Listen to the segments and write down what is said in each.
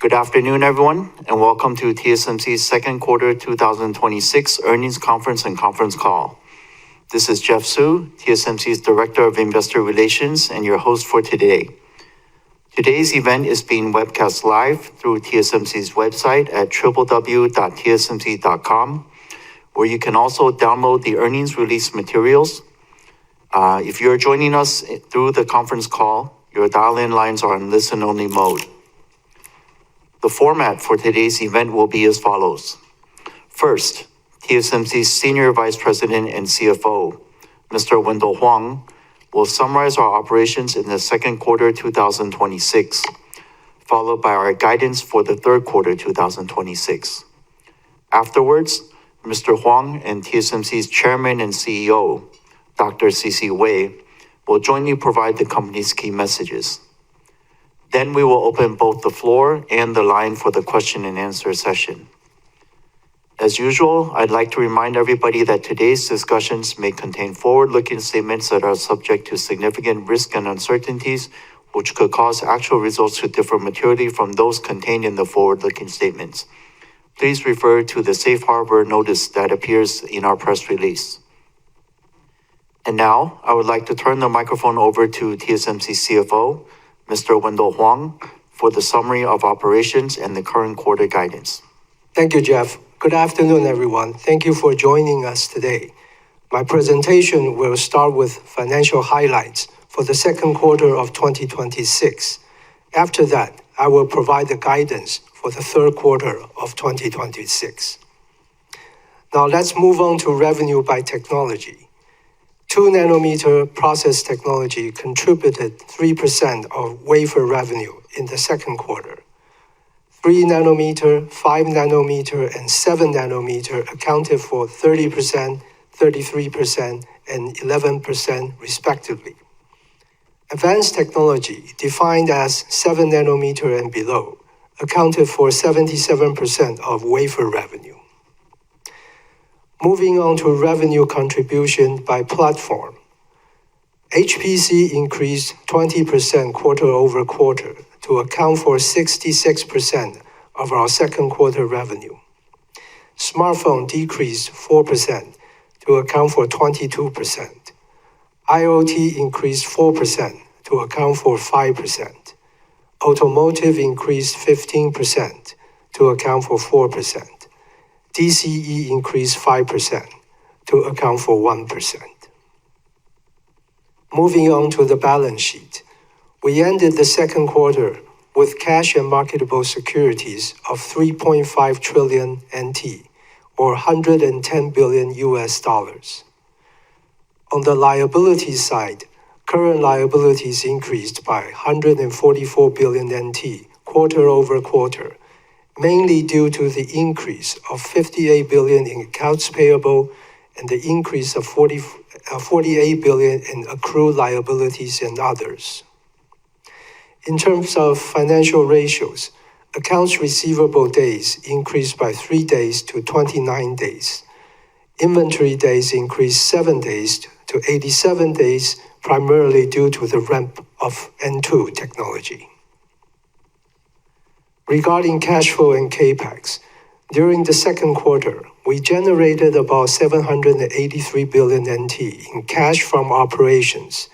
Good afternoon, everyone, and welcome to TSMC's second quarter 2026 earnings conference and conference call. This is Jeff Su, TSMC's Director of Investor Relations and your host for today. Today's event is being webcast live through TSMC's website at www.tsmc.com, where you can also download the earnings release materials. If you're joining us through the conference call, your dial-in lines are in listen-only mode. The format for today's event will be as follows. First, TSMC's Senior Vice President and CFO, Mr. Wendell Huang, will summarize our operations in the second quarter 2026, followed by our guidance for the third quarter 2026. Afterwards, Mr. Huang and TSMC's Chairman and CEO, Dr. C.C. Wei, will jointly provide the company's key messages. Then we will open both the floor and the line for the question and answer session. As usual, I'd like to remind everybody that today's discussions may contain forward-looking statements that are subject to significant risk and uncertainties, which could cause actual results to differ materially from those contained in the forward-looking statements. Please refer to the safe harbor notice that appears in our press release. And now, I would like to turn the microphone over to TSMC CFO, Mr. Wendell Huang, for the summary of operations and the current quarter guidance. Thank you, Jeff. Good afternoon, everyone. Thank you for joining us today. My presentation will start with financial highlights for the second quarter of 2026. After that, I will provide the guidance for the third quarter of 2026. Now let's move on to revenue by technology. 2nm process technology contributed 3% of wafer revenue in the second quarter. 3nm, 5nm, and 7nm accounted for 30%, 33%, and 11% respectively. Advanced technology, defined as 7nm and below, accounted for 77% of wafer revenue. Moving on to revenue contribution by platform. HPC increased 20% quarter-over-quarter to account for 66% of our second quarter revenue. Smartphone decreased 4% to account for 22%. IoT increased 4% to account for 5%. Automotive increased 15% to account for 4%. DCE increased 5% to account for 1%. Moving on to the balance sheet. We ended the second quarter with cash and marketable securities of 3.5 trillion NT, or $110 billion. On the liability side, current liabilities increased by 144 billion NT quarter-over-quarter, mainly due to the increase of 58 billion in accounts payable and the increase of 48 billion in accrued liabilities and others. In terms of financial ratios, accounts receivable days increased by 3 days to 29 days. Inventory days increased 7 days to 87 days, primarily due to the ramp of N2 technology. Regarding cash flow and CapEx, during the second quarter, we generated about 783 billion NT in cash from operations,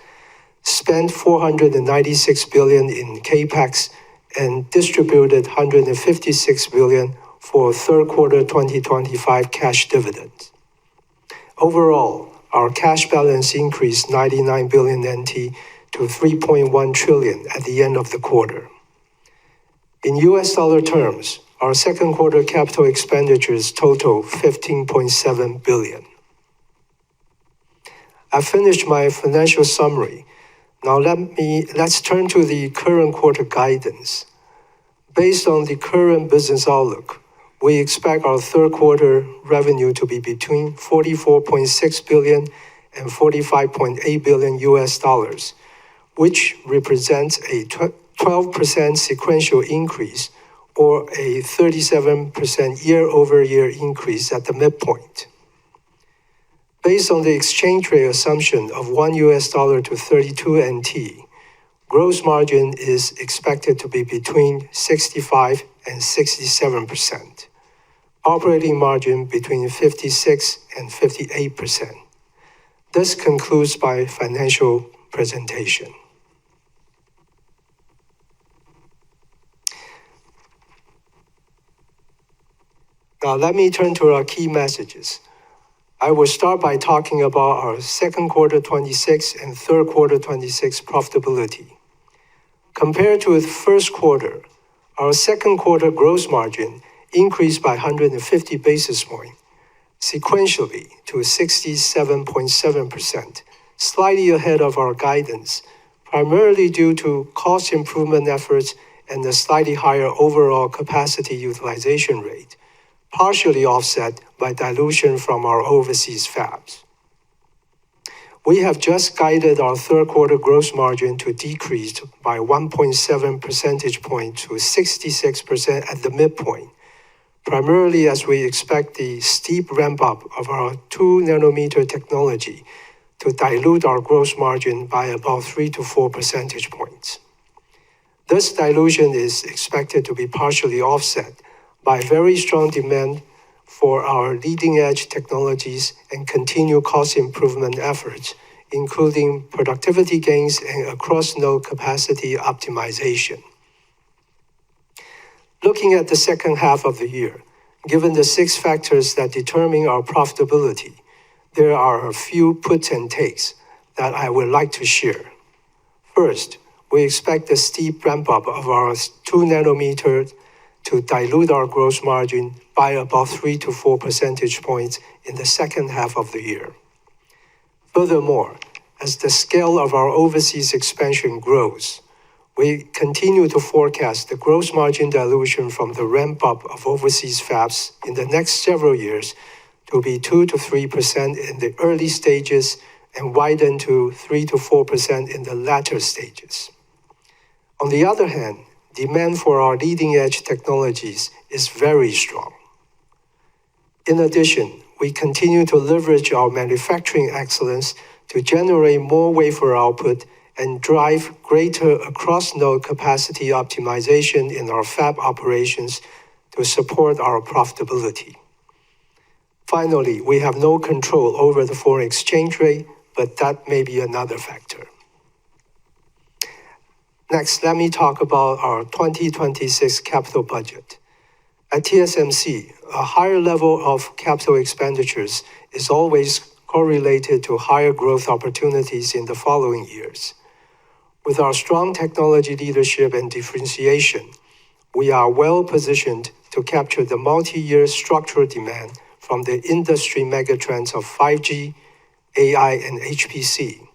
spent 496 billion in CapEx, and distributed 156 billion for third quarter 2025 cash dividends. Overall, our cash balance increased 99 billion NT to 3.1 trillion at the end of the quarter. In US dollar terms, our second quarter capital expenditures total 15.7 billion. I finished my financial summary. Now let's turn to the current quarter guidance. Based on the current business outlook, we expect our third quarter revenue to be between 44.6 billion and 45.8 billion US dollars, which represents a 12% sequential increase or a 37% year-over-year increase at the midpoint. Based on the exchange rate assumption of $1 to 32 NT, gross margin is expected to be between 65 and 67%. Operating margin between 56 and 58%. This concludes my financial presentation. Now let me turn to our key messages. I will start by talking about our second quarter 26 and third quarter 26 profitability. Compared to the first quarter, our second quarter gross margin increased by 150 basis points, sequentially to 67.7%, slightly ahead of our guidance, primarily due to cost improvement efforts and a slightly higher overall capacity utilization rate, partially offset by dilution from our overseas fabs. We have just guided our third quarter gross margin to decrease by 1.7 percentage point to 66% at the midpoint, primarily as we expect the steep ramp-up of our 2nm technology to dilute our gross margin by about 3 to 4 percentage points. This dilution is expected to be partially offset by very strong demand for our leading-edge technologies and continued cost improvement efforts, including productivity gains and across-node capacity optimization. Looking at the second half of the year, given the 6 factors that determine our profitability, there are a few puts and takes that I would like to share. First, we expect the steep ramp-up of our 2nm to dilute our gross margin by about 3 to 4 percentage points in the second half of the year. Furthermore, as the scale of our overseas expansion grows, we continue to forecast the gross margin dilution from the ramp-up of overseas fabs in the next several years to be 2 to 3% in the early stages and widen to 3 to 4% in the latter stages. On the other hand, demand for our leading-edge technologies is very strong. In addition, we continue to leverage our manufacturing excellence to generate more wafer output and drive greater across-node capacity optimization in our fab operations to support our profitability. Finally, we have no control over the foreign exchange rate, but that may be another factor. Next, let me talk about our 2026 capital budget. At TSMC, a higher level of capital expenditures is always correlated to higher growth opportunities in the following years. With our strong technology leadership and differentiation, we are well positioned to capture the multi-year structural demand from the industry megatrends of 5G, AI, and HPC.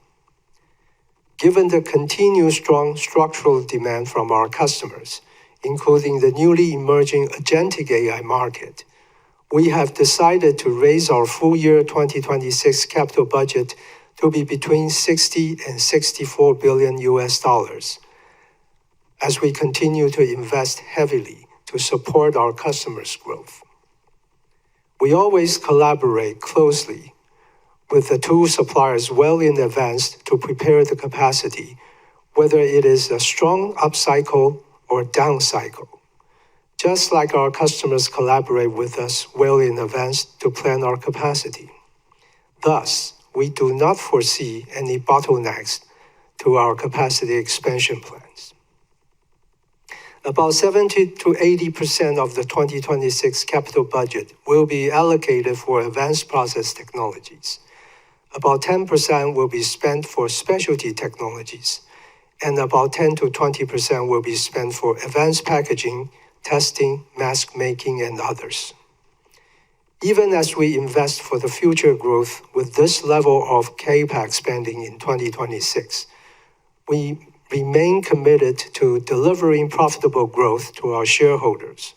Given the continued strong structural demand from our customers, including the newly emerging agentic AI market, we have decided to raise our full year 2026 capital budget to be between $60 and $64 billion as we continue to invest heavily to support our customers' growth. We always collaborate closely with the tool suppliers well in advance to prepare the capacity, whether it is a strong upcycle or down cycle, just like our customers collaborate with us well in advance to plan our capacity. Thus, we do not foresee any bottlenecks to our capacity expansion plans. About 70 to 80% of the 2026 capital budget will be allocated for advanced process technologies. About 10% will be spent for specialty technologies, and about 10 to 20% will be spent for advanced packaging, testing, mask making, and others. Even as we invest for the future growth with this level of CapEx spending in 2026, we remain committed to delivering profitable growth to our shareholders.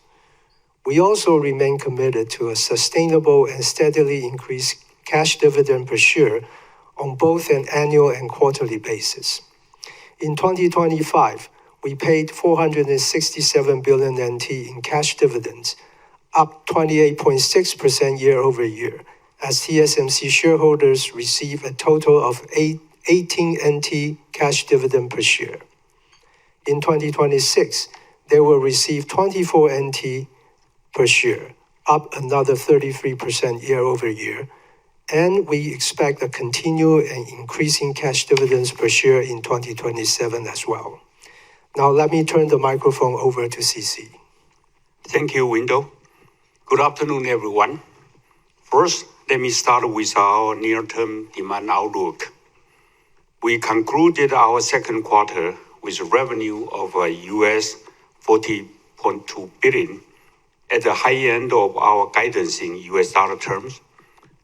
We also remain committed to a sustainable and steadily increased cash dividend per share on both an annual and quarterly basis. In 2025, we paid 467 billion NT in cash dividends, up 28.6% year over year, as TSMC shareholders receive a total of 18 NT cash dividend per share. In 2026, they will receive 24 NT per share, up another 33% year over year, and we expect a continued and increasing cash dividends per share in 2027 as well. Now let me turn the microphone over to CC. Thank you, Wendell. Good afternoon, everyone. First, let me start with our near-term demand outlook. We concluded our second quarter with revenue of US $40.2 billion at the high end of our guidance in US dollar terms,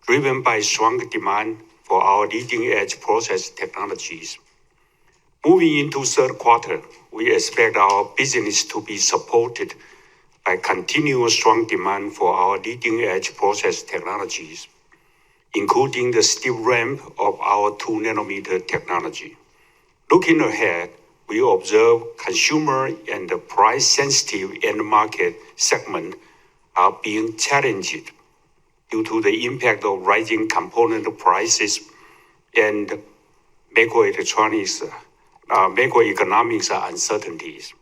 driven by strong demand for our leading-edge process technologies. Moving into third quarter, we expect our business to be supported by continuous strong demand for our leading-edge process technologies, including the steep ramp of our 2-nanometer technology. Looking ahead, we observe consumer and the price-sensitive end market segment are being challenged due to the impact of rising component prices and macroeconomics uncertainties.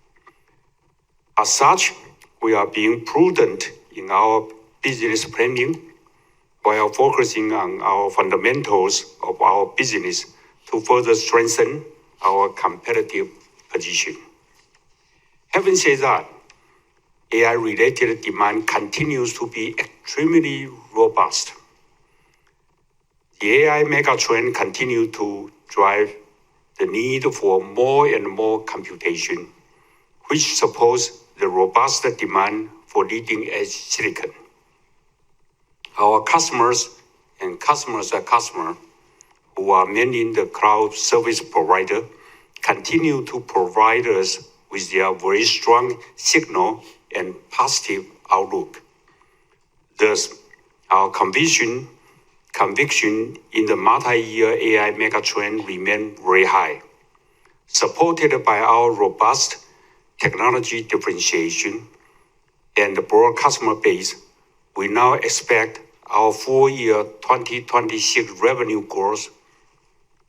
As such, we are being prudent in our business planning while focusing on our fundamentals of our business to further strengthen our competitive position. Having said that, AI-related demand continues to be extremely robust. The AI megatrend continues to drive the need for more and more computation, which supports the robust demand for leading-edge silicon. Our customers and customers' customer, who are mainly the cloud service provider, continue to provide us with their very strong signal and positive outlook. Thus, our conviction in the multi-year AI megatrend remains very high. Supported by our robust technology differentiation and broad customer base, we now expect our full year 2026 revenue growth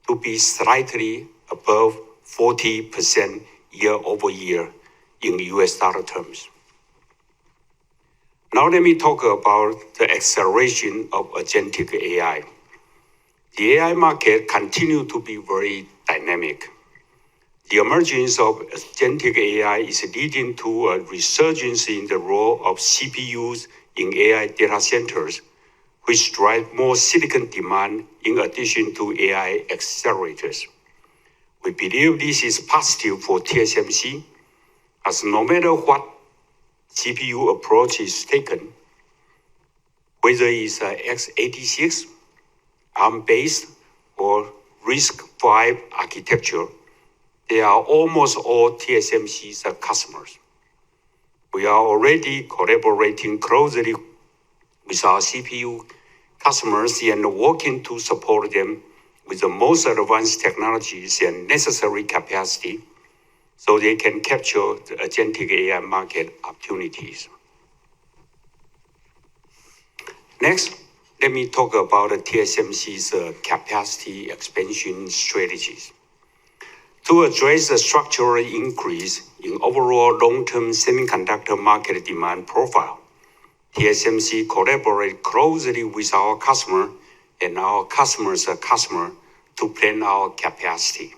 to be slightly above 40% year over year in US dollar terms. Now let me talk about the acceleration of agentic AI. The AI market continues to be very dynamic. The emergence of agentic AI is leading to a resurgence in the role of CPUs in AI data centers, which drive more silicon demand in addition to AI accelerators. We believe this is positive for TSMC, as no matter what CPU approach is taken, whether it's x86, ARM-based, or RISC-V architecture, they are almost all TSMC's customers. We are already collaborating closely with our CPU customers and working to support them with the most advanced technologies and necessary capacity so they can capture the agentic AI market opportunities. Next, let me talk about TSMC's capacity expansion strategies. To address the structural increase in overall long-term semiconductor market demand profile, TSMC collaborates closely with our customer and our customer's customer to plan our capacity.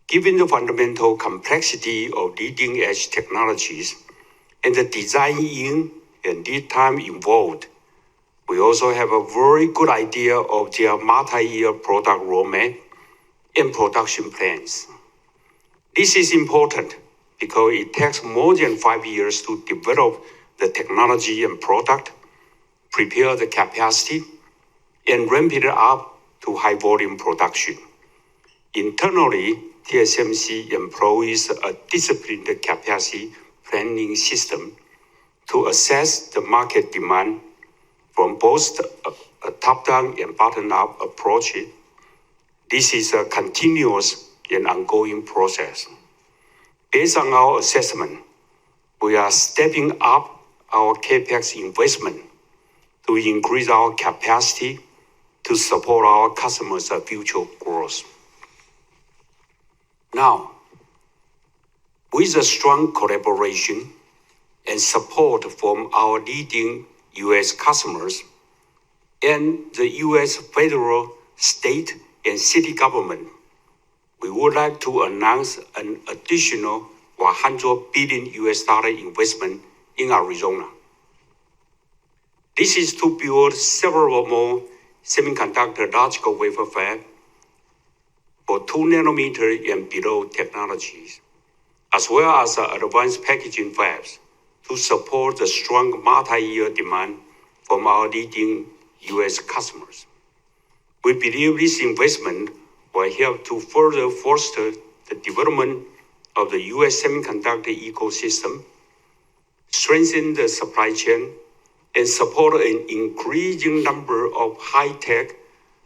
Given the fundamental complexity of leading-edge technologies and the design-in and lead time involved, we also have a very good idea of their multi-year product roadmap and production plans. This is important because it takes more than 5 years to develop the technology and product, prepare the capacity, and ramp it up to high-volume production. Internally, TSMC employs a disciplined capacity planning system to assess the market demand from both a top-down and bottom-up approach. This is a continuous and ongoing process. Based on our assessment, we are stepping up our CapEx investment to increase our capacity to support our customers' future growth. Now, With a strong collaboration and support from our leading U.S. customers and the U.S. federal, state, and city government, we would like to announce an additional $100 billion investment in Arizona. This is to build several more semiconductor logical wafer fab for 2 nanometer and below technologies, as well as advanced packaging fabs to support the strong multi-year demand from our leading U.S. customers. We believe this investment will help to further foster the development of the U.S. semiconductor ecosystem, strengthen the supply chain, and support an increasing number of high-tech,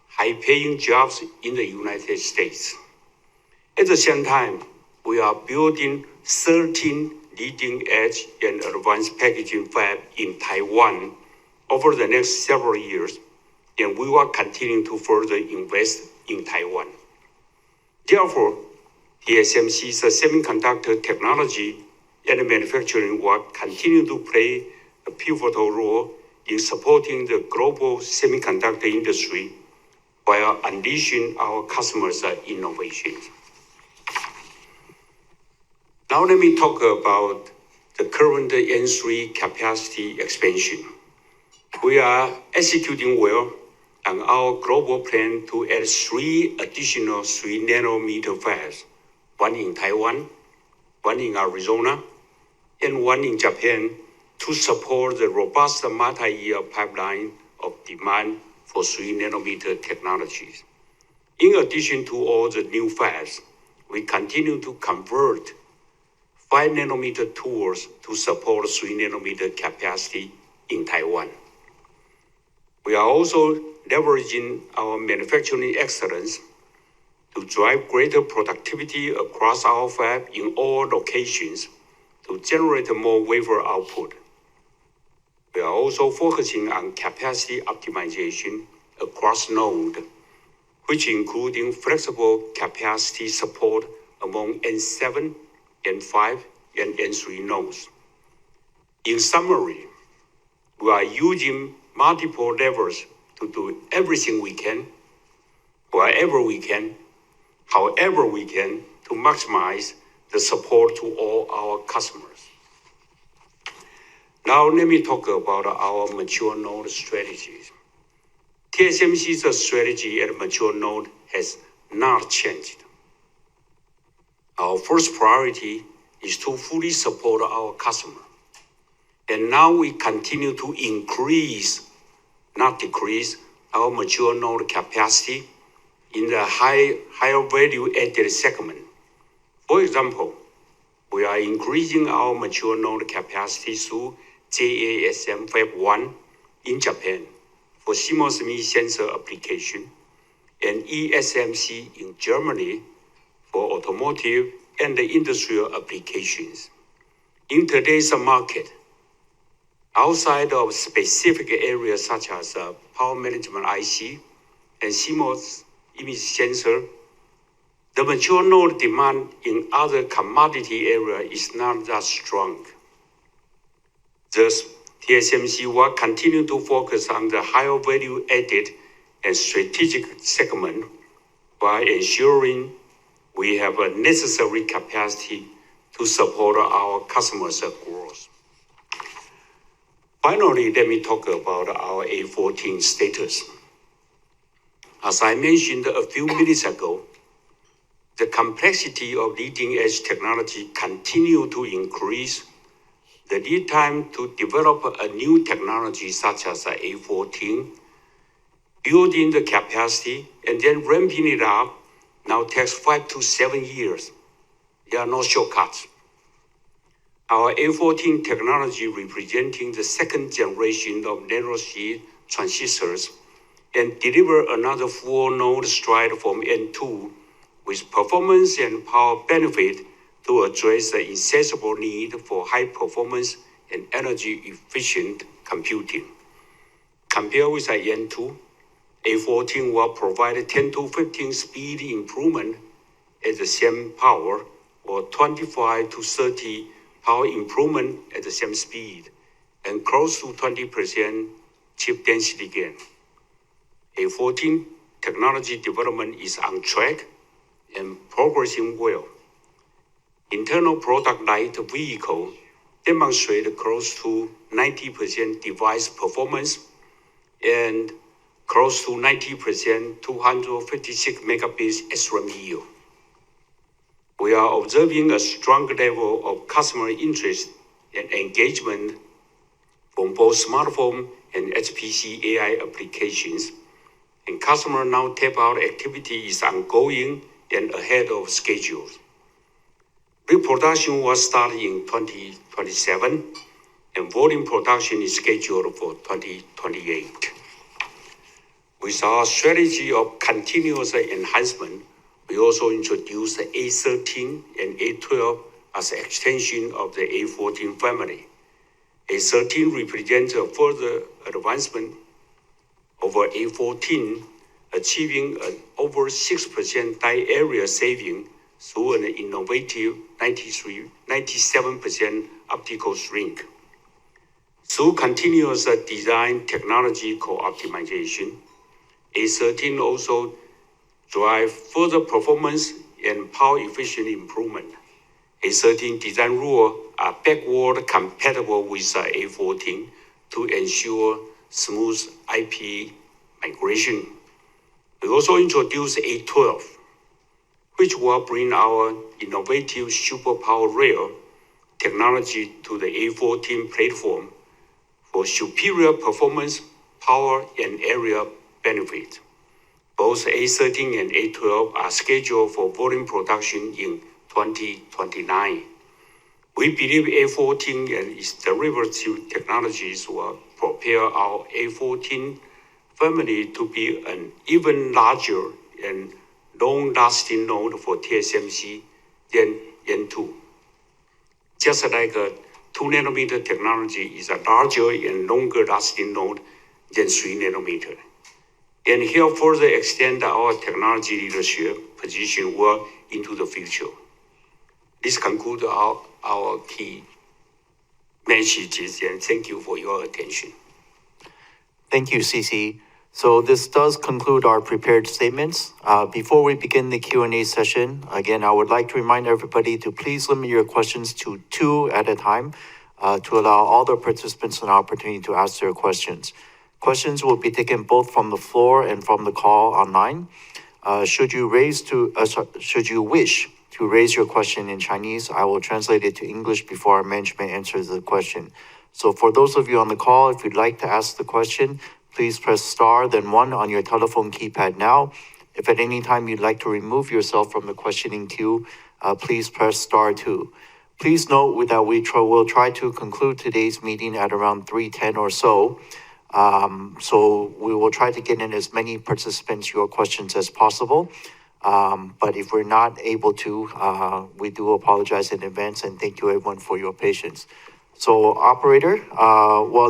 high-paying jobs in the United States. At the same time, we are building 13 leading-edge and advanced packaging fab in Taiwan over the next several years, and we will continue to further invest in Taiwan. Therefore, TSMC's semiconductor technology and manufacturing will continue to play a pivotal role in supporting the global semiconductor industry while unleashing our customers' innovations. Now let me talk about the current N3 capacity expansion. We are executing well on our global plan to add 3 additional 3 nanometer fabs, 1 in Taiwan, 1 in Arizona, and 1 in Japan, to support the robust multi-year pipeline of demand for 3 nanometer technologies. In addition to all the new fabs, we continue to convert 5 nanometer tools to support 3 nanometer capacity in Taiwan. We are also leveraging our manufacturing excellence to drive greater productivity across our fab in all locations to generate more wafer output. We are also focusing on capacity optimization across node, which including flexible capacity support among N7, N5, and N3 nodes. In summary, we are using multiple levers to do everything we can, wherever we can, however we can, to maximize the support to all our customers. Now let me talk about our mature node strategies. TSMC's strategy at mature node has not changed. Our first priority is to fully support our customer. And now we continue to increase, not decrease, our mature node capacity in the higher value added segment. For example, we are increasing our mature node capacity through TSM Fab 1 in Japan for CMOS image sensor application, and ESMC in Germany for automotive and the industrial applications. In today's market, outside of specific areas such as power management IC and CMOS image sensor, the mature node demand in other commodity areas is not that strong. Thus, TSMC will continue to focus on the higher value added and strategic segment by ensuring we have a necessary capacity to support our customers' growth. Finally, let me talk about our A14 status. As I mentioned a few minutes ago, the complexity of leading-edge technology continues to increase. The lead time to develop a new technology such as A14, building the capacity, and then ramping it up now takes 5 to 7 years. There are no shortcuts. Our A14 technology representing the second generation of nanosheet transistors and deliver another full node stride from N2 with performance and power benefit to address the insatiable need for high performance and energy efficient computing. Compared with N2, A14 will provide 10 to 15 speed improvement at the same power or 25 to 30 power improvement at the same speed, and close to 20% chip density gain. A14 technology development is on track and progressing well. Internal product light vehicle demonstrate close to 90% device performance and close to 90% 256 megabits SRAM yield. We are observing a strong level of customer interest and engagement from both smartphone and HPC AI applications, and customer now tape-out activity is ongoing and ahead of schedule. Pre-production was started in 2027, and volume production is scheduled for 2028. With our strategy of continuous enhancement, we also introduced the A13 and A12 as an extension of the A14 family. A13 represents a further advancement over A14, achieving an over 6% die area saving through an innovative 97% optical shrink. Through continuous design technology co-optimization, A13 also drive further performance and power efficient improvement. A13 design rules are backward compatible with A14 to ensure smooth IP migration. We also introduced A12, which will bring our innovative super power rail technology to the A14 platform for superior performance, power, and area benefit. Both A13 and A12 are scheduled for volume production in 2029. We believe A14 and its derivative technologies will propel our A14 family to be an even larger and long-lasting node for TSMC than N2. Just like a 2nm technology is a larger and longer-lasting node than 3nm. And here further extend our technology leadership position well into the future. This concludes our key messages, and thank you for your attention. Thank you, CC. So this does conclude our prepared statements. Before we begin the Q&A session, again, I would like to remind everybody to please limit your questions to 2 at a time to allow all the participants an opportunity to ask their questions. Questions will be taken both from the floor and from the call online. Should you wish to raise your question in Chinese, I will translate it to English before our management answers the question. So for those of you on the call, if you'd like to ask the question, please press star, then 1 on your telephone keypad now. If at any time you'd like to remove yourself from the questioning queue, please press star 2. Please note that we'll try to conclude today's meeting at around 3:10 or so. So we will try to get in as many participants your questions as possible. But if we're not able to, we do apologize in advance, and thank you everyone for your patience. So operator,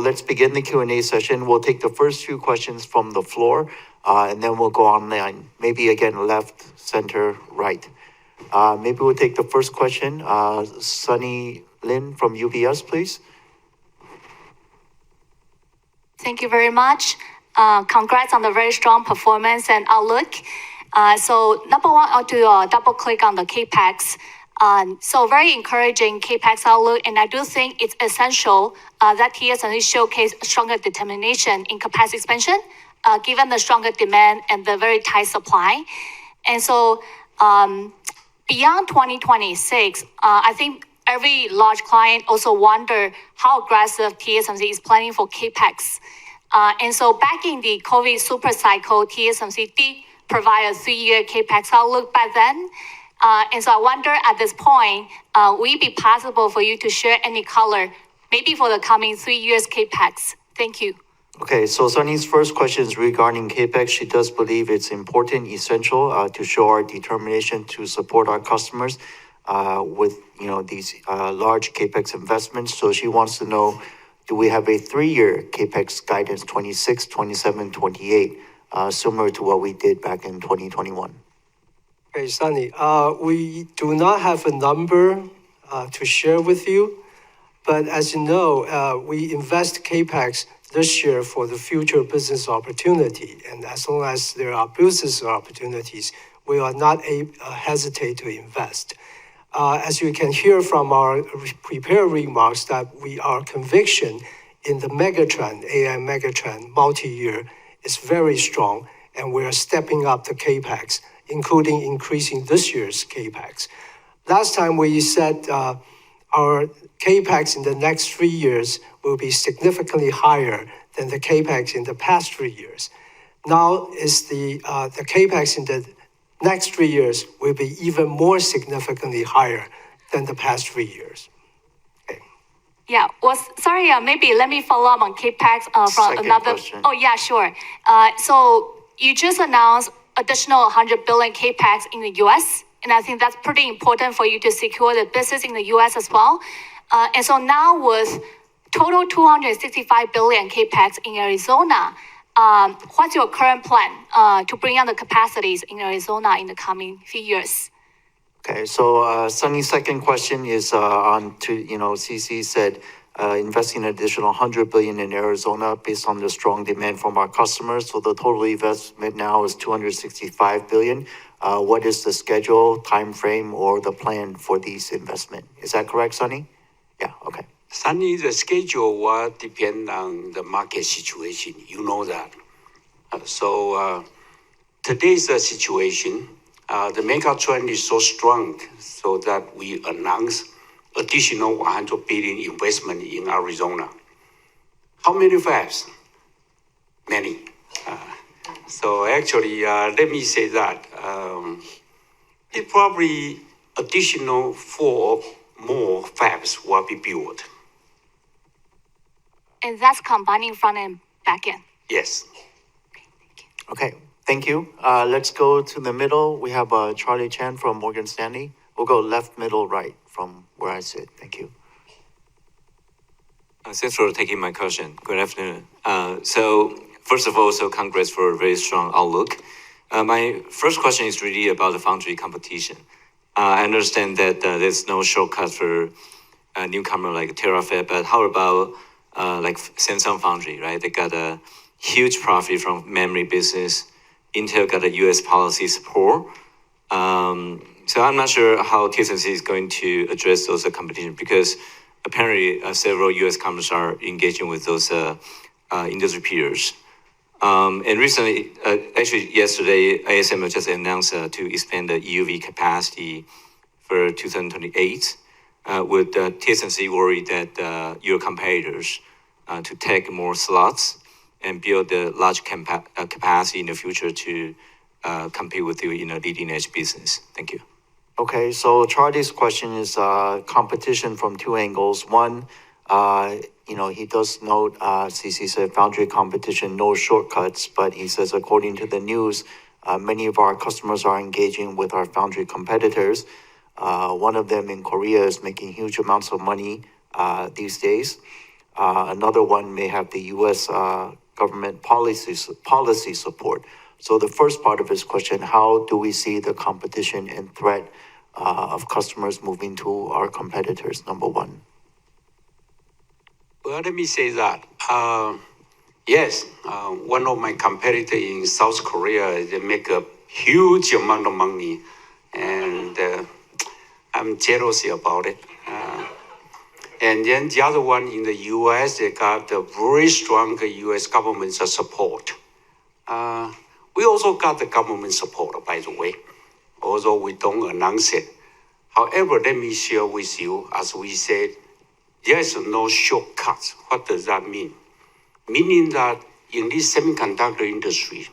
let's begin the Q&A session. We'll take the first few questions from the floor, and then we'll go online. Maybe again, left, center, right. Maybe we'll take the first question. Sunny Lin from UBS, please. Thank you very much. Congrats on the very strong performance and outlook. So number one, I'll do a double click on the CAPEX. So very encouraging CAPEX outlook, and I do think it's essential that TSMC showcase stronger determination in capacity expansion, given the stronger demand and the very tight supply. And so beyond 2026, I think every large client also wonder how aggressive TSMC is planning for CAPEX. And so back in the COVID super cycle, TSMC did provide a 3-year CAPEX outlook back then. And so I wonder at this point, will it be possible for you to share any color, maybe for the coming 3 years CAPEX? Thank you. Okay, so Sunny's first question is regarding CAPEX. She does believe it's important, essential to show our determination to support our customers with these large CAPEX investments. So she wants to know, do we have a 3-year CAPEX guidance, 26, 27, 28, similar to what we did back in 2021? Okay, Sunny, we do not have a number to share with you, but as you know, we invest CapEx this year for the future business opportunity. And as long as there are business opportunities, we are not hesitate to invest. As you can hear from our prepared remarks, that our conviction in the megatrend, AI megatrend, multi-year, is very strong, and we are stepping up the CapEx, including increasing this year's CapEx. Last time we said our CapEx in the next 3 years will be significantly higher than the CapEx in the past 3 years. Now is the CapEx in the next 3 years will be even more significantly higher than the past 3 years. Yeah, sorry, maybe let me follow up on CapEx from Second another. question. Oh, yeah, sure. So you just announced additional 100 billion CapEx in the US, and I think that's pretty important for you to secure the business in the US as well. And so now with total 265 billion CapEx in Arizona, what's your current plan to bring on the capacities in Arizona in the coming few years? Okay, so Sunny's second question is on to, CC said investing an additional 100 billion in Arizona based on the strong demand from our customers. So the total investment now is 265 billion. What is the schedule, time frame, or the plan for these investment? Is that correct, Sunny? Yeah, okay. Sunny, the schedule will depend on the market situation. You know that. So today's situation, the mega trend is so strong, so that we announced additional 100 billion investment in Arizona. How many fabs? Many. So actually, let me say that it probably additional 4 more fabs will be built. And that's combining front and back end. Yes. Okay, thank you. Let's go to the middle. We have Charlie Chan from Morgan Stanley. We'll go left, middle, right from where I sit. Thank you. Thanks for taking my question. Good afternoon. So first of all, congrats for a very strong outlook. My first question is really about the foundry competition. I understand that there's no shortcut for a newcomer like Terafab, but how about like Samsung Foundry, right? They got a huge profit from memory business. Intel got a US policy support. So I'm not sure how TSMC is going to address those competition, because apparently several US companies are engaging with those industry peers. And recently, actually yesterday, TSM just announced to expand the EUV capacity for 2028. Would TSMC worry that your competitors to take more slots and build a large capacity in the future to compete with you in a leading edge business? Thank you. Okay, so Charlie's question is competition from 2 angles. One, he does note, CC said foundry competition, no shortcuts, but he says according to the news, many of our customers are engaging with our foundry competitors. One of them in Korea is making huge amounts of money these days. Another one may have the US government policy support. So the first part of his question, how do we see the competition and threat of customers moving to our competitors, number one? Well, let me say that. Yes, one of my competitors in South Korea, they make a huge amount of money, and I'm jealous about it. And then the other one in the US, they got a very strong US government support. We also got the government support, by the way, although we don't announce it. However, let me share with you, as we said, there's no shortcuts. What does that mean? Meaning that in this semiconductor industry,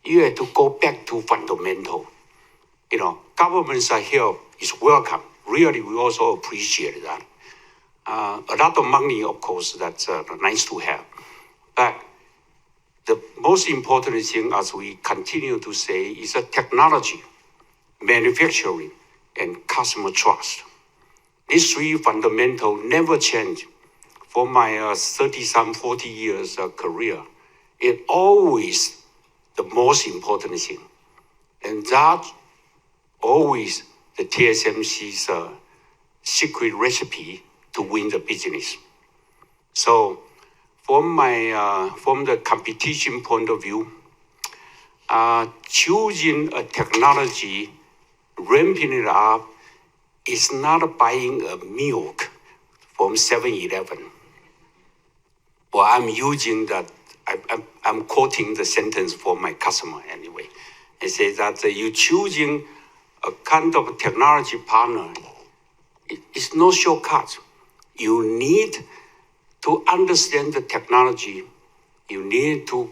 you have to go back to fundamental. Government's help is welcome. Really, we also appreciate that. A lot of money, of course, that's nice to have. But the most important thing, as we continue to say, is technology, manufacturing, and customer trust. These 3 fundamentals never change. For my 30-some, 40 years career, it's always the most important thing. And that always the TSMC's secret recipe to win the business. So from the competition point of view, choosing a technology, ramping it up, is not buying a milk from 7-Eleven. Well, I'm using that, I'm quoting the sentence for my customer anyway. It says that you choosing a kind of technology partner, it's no shortcut. You need to understand the technology. You need to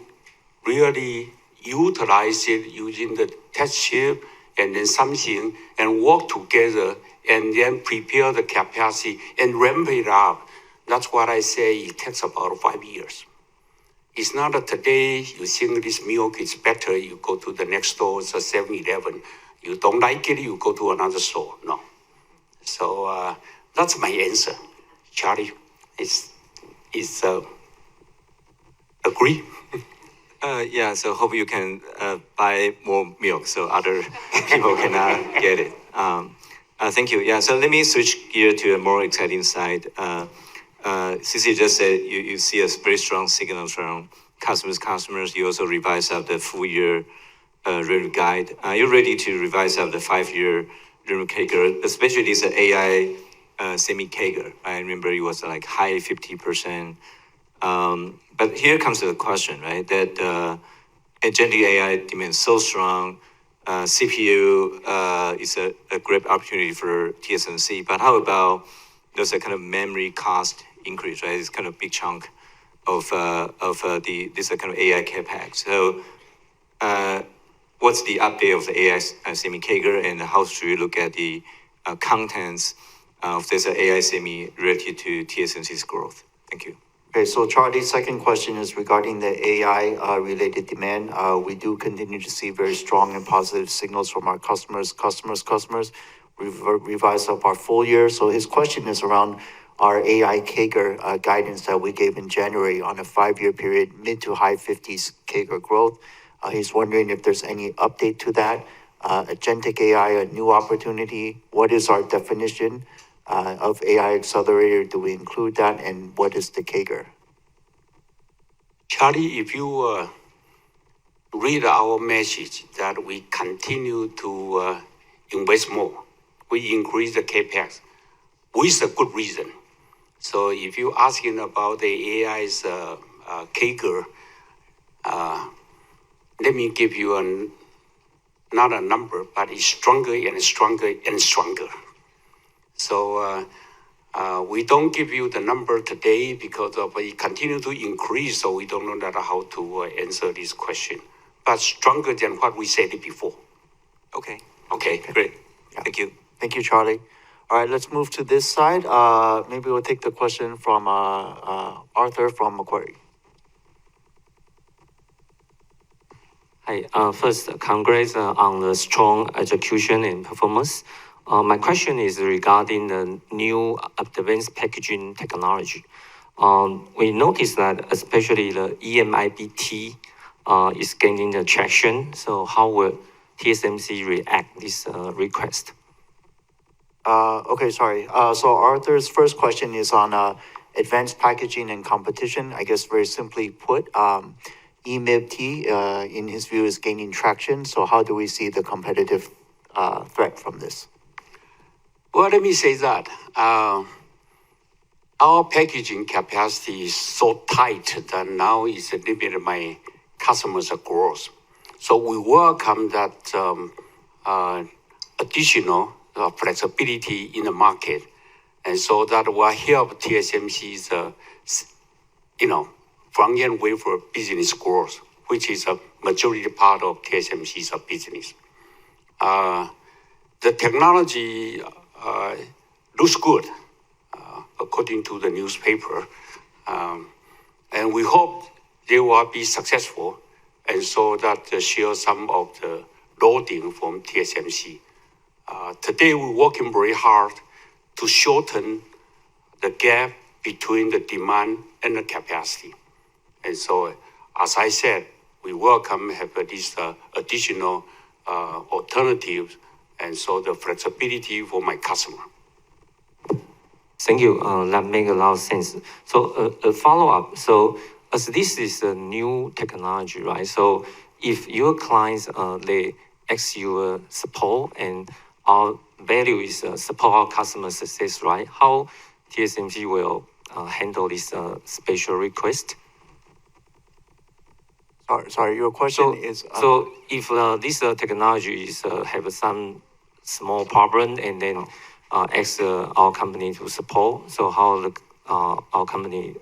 really utilize it using the test chip and then something and work together and then prepare the capacity and ramp it up. That's what I say it takes about 5 years. It's not that today you think this milk is better, you go to the next store, it's a 7-Eleven. You don't like it, you go to another store. No. So that's my answer. Charlie, agree? Yeah, so hope you can buy more milk so other people can get it. Thank you. Yeah, so let me switch gear to a more exciting side. Cici just said you see a very strong signal from customers. You also revise up the full year revenue guide. You're ready to revise up the 5-year revenue CAGR, especially this AI semi CAGR. I remember it was like high 50%. But here comes the question, right? That agentic AI demand so strong. CPU is a great opportunity for TSMC. But how about there's a kind of memory cost increase, right? It's kind of big chunk of this kind of AI capex. So what's the update of the AI semi CAGR, and how should we look at the contents of this AI semi related to TSMC's growth? Thank you. Okay, so Charlie's second question is regarding the AI related demand. We do continue to see very strong and positive signals from our customers. We've revised up our full year. So his question is around our AI CAGR guidance that we gave in January on a 5-year period, mid to high 50s CAGR growth. He's wondering if there's any update to that. Agentic AI, a new opportunity. What is our definition of AI accelerator? Do we include that? And what is the CAGR? Charlie, if you read our message that we continue to invest more, we increase the capex with a good reason. So if you're asking about the AI's CAGR, let me give you not a number, but it's stronger and stronger and stronger. So we don't give you the number today because of it continue to increase, so we don't know that how to answer this question. But stronger than what we said before. Okay, Okay. great. Yeah. Thank you. Thank you, Charlie. All right, let's move to this side. Maybe we'll take the question from Arthur from Macquarie. Hi, first, congrats on the strong execution and performance. My question is regarding the new advanced packaging technology. We noticed that especially the EMIB-T is gaining the traction. So how will TSMC react this request? Okay, sorry. So Arthur's first question is on advanced packaging and competition. I guess very simply put, EMIB-T, in his view, is gaining traction. So how do we see the competitive threat from this? Well, let me say that our packaging capacity is so tight that now it's limited my customers' growth. So we welcome that additional flexibility in the market, and so that will help TSMC's, front-end wafer business growth, which is a majority part of TSMC's business. The technology looks good, according to the newspaper, and we hope they will be successful, and so that share some of the loading from TSMC. Today, we're working very hard to shorten the gap between the demand and the capacity. And so, as I said, we welcome have these additional alternatives and so the flexibility for my customer. Thank you. That makes a lot of sense. So a follow-up. So as this is a new technology, right? So if your clients, they ask you support and our value is support our customer success, right? How TSMC will handle this special request? Sorry, your question is. So if this technology is have some small problem and then ask our company to support, so how the our company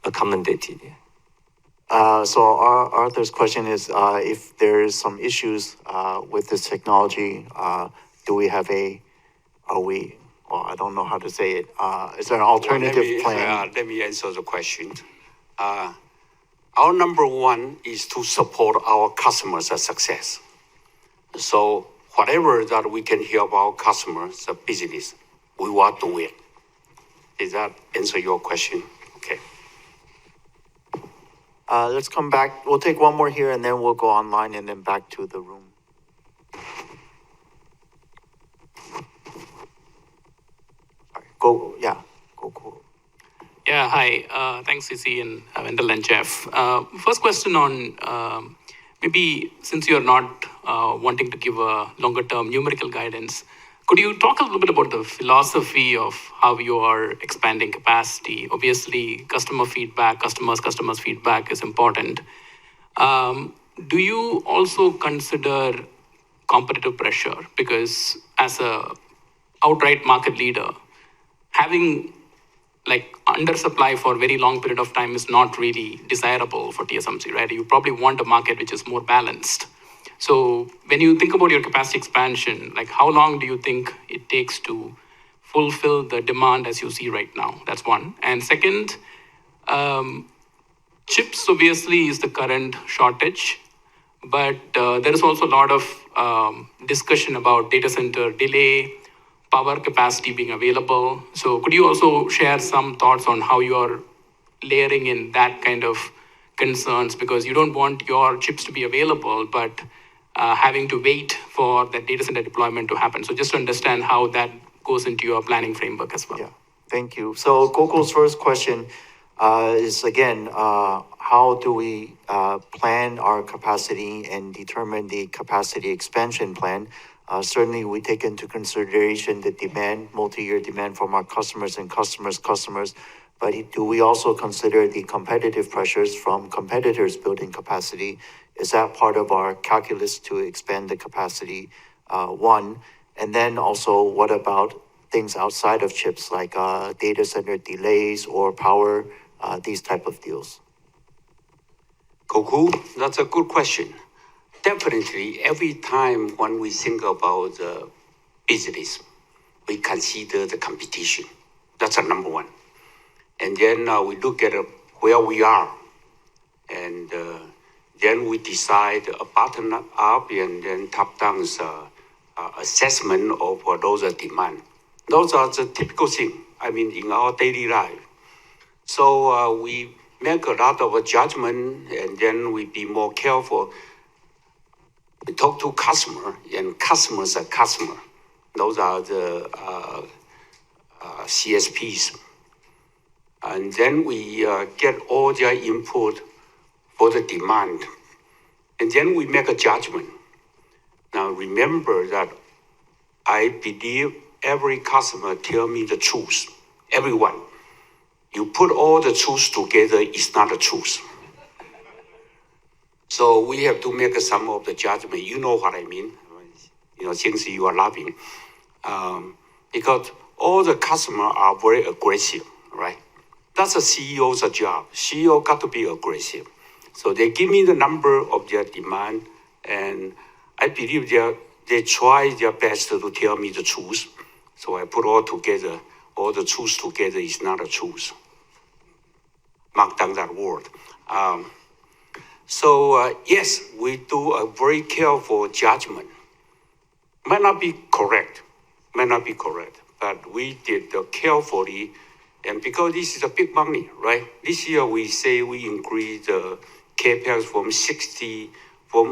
accommodated? So Arthur's question is, if there is some issues with this technology, do we have well, I don't know how to say it. Is there an alternative plan? Let me answer the question. Our number one is to support our customers' success. So whatever that we can help our customers' business, we want to do it. Does that answer your question? Okay. Let's come back. We'll take one more here and then we'll go online and then back to the room. Go. Yeah, hi. Thanks, CC and Wendell and Jeff. First question on maybe since you're not wanting to give a longer term numerical guidance, could you talk a little bit about the philosophy of how you are expanding capacity? Obviously, customers' feedback is important. Do you also consider competitive pressure? Because as a outright market leader, having like undersupply for a very long period of time is not really desirable for TSMC, right? You probably want a market which is more balanced. So when you think about your capacity expansion, like how long do you think it takes to fulfill the demand as you see right now? That's one. And second, chips obviously is the current shortage, but there is also a lot of discussion about data center delay, power capacity being available. So could you also share some thoughts on how you are layering in that kind of concerns? Because you don't want your chips to be available, but having to wait for that data center deployment to happen. So just to understand how that goes into your planning framework as well. Yeah, thank you. So Gokul's first question is again, how do we plan our capacity and determine the capacity expansion plan? Certainly, we take into consideration the demand, multi-year demand from our customers and customers, but do we also consider the competitive pressures from competitors building capacity? Is that part of our calculus to expand the capacity? One, and then also what about things outside of chips like data center delays or power, these type of deals? Gokul, that's a good question. Definitely, every time when we think about the business, we consider the competition. That's our number one. And then we look at where we are. And then we decide a bottom up and then top down assessment of those demand. Those are the typical things, in our daily life. So we make a lot of judgment and then we be more careful. We talk to customer and customers are customer. Those are the CSPs. And then we get all their input for the demand. And then we make a judgment. Now remember that I believe every customer tell me the truth. Everyone. You put all the truth together, it's not the truth. So we have to make some of the judgment. You know what I mean? Since you are laughing. Because all the customers are very aggressive, right? That's a CEO's job. CEO got to be aggressive. So they give me the number of their demand, and I believe they try their best to tell me the truth. So I put all together, all the truth together is not a truth. Mark down that word. So yes, we do a very careful judgment. Might not be correct, but we did carefully, and because this is a big money, right? This year we say we increase the CapEx from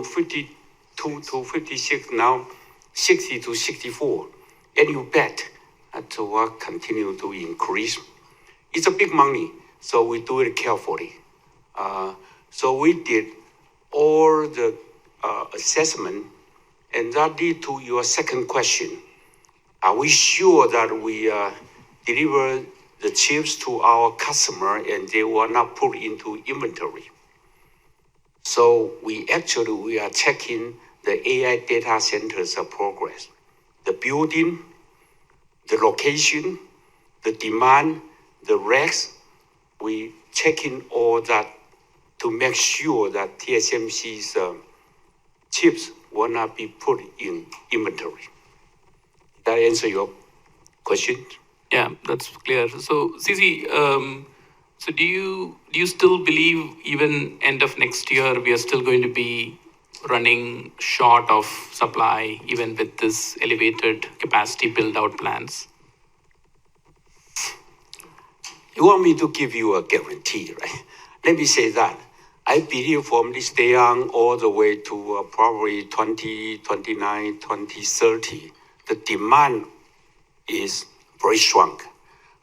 52 to 56 now. 60 to 64, and you bet it will continue to increase. It's a big money, so we do it carefully. So we did all the assessment, and that lead to your second question. Are we sure that we deliver the chips to our customer and they will not put into inventory? So we are checking the AI data centers progress, the building, the location, the demand, the racks. We checking all that to make sure that TSMC's chips will not be put in inventory. Did that answer your question? Yeah, that's clear. So, CC, so do you still believe even end of next year we are still going to be running short of supply even with this elevated capacity build out plans? You want me to give you a guarantee, right? Let me say that. I believe from this day on all the way to probably 2029, 2030, the demand is very strong.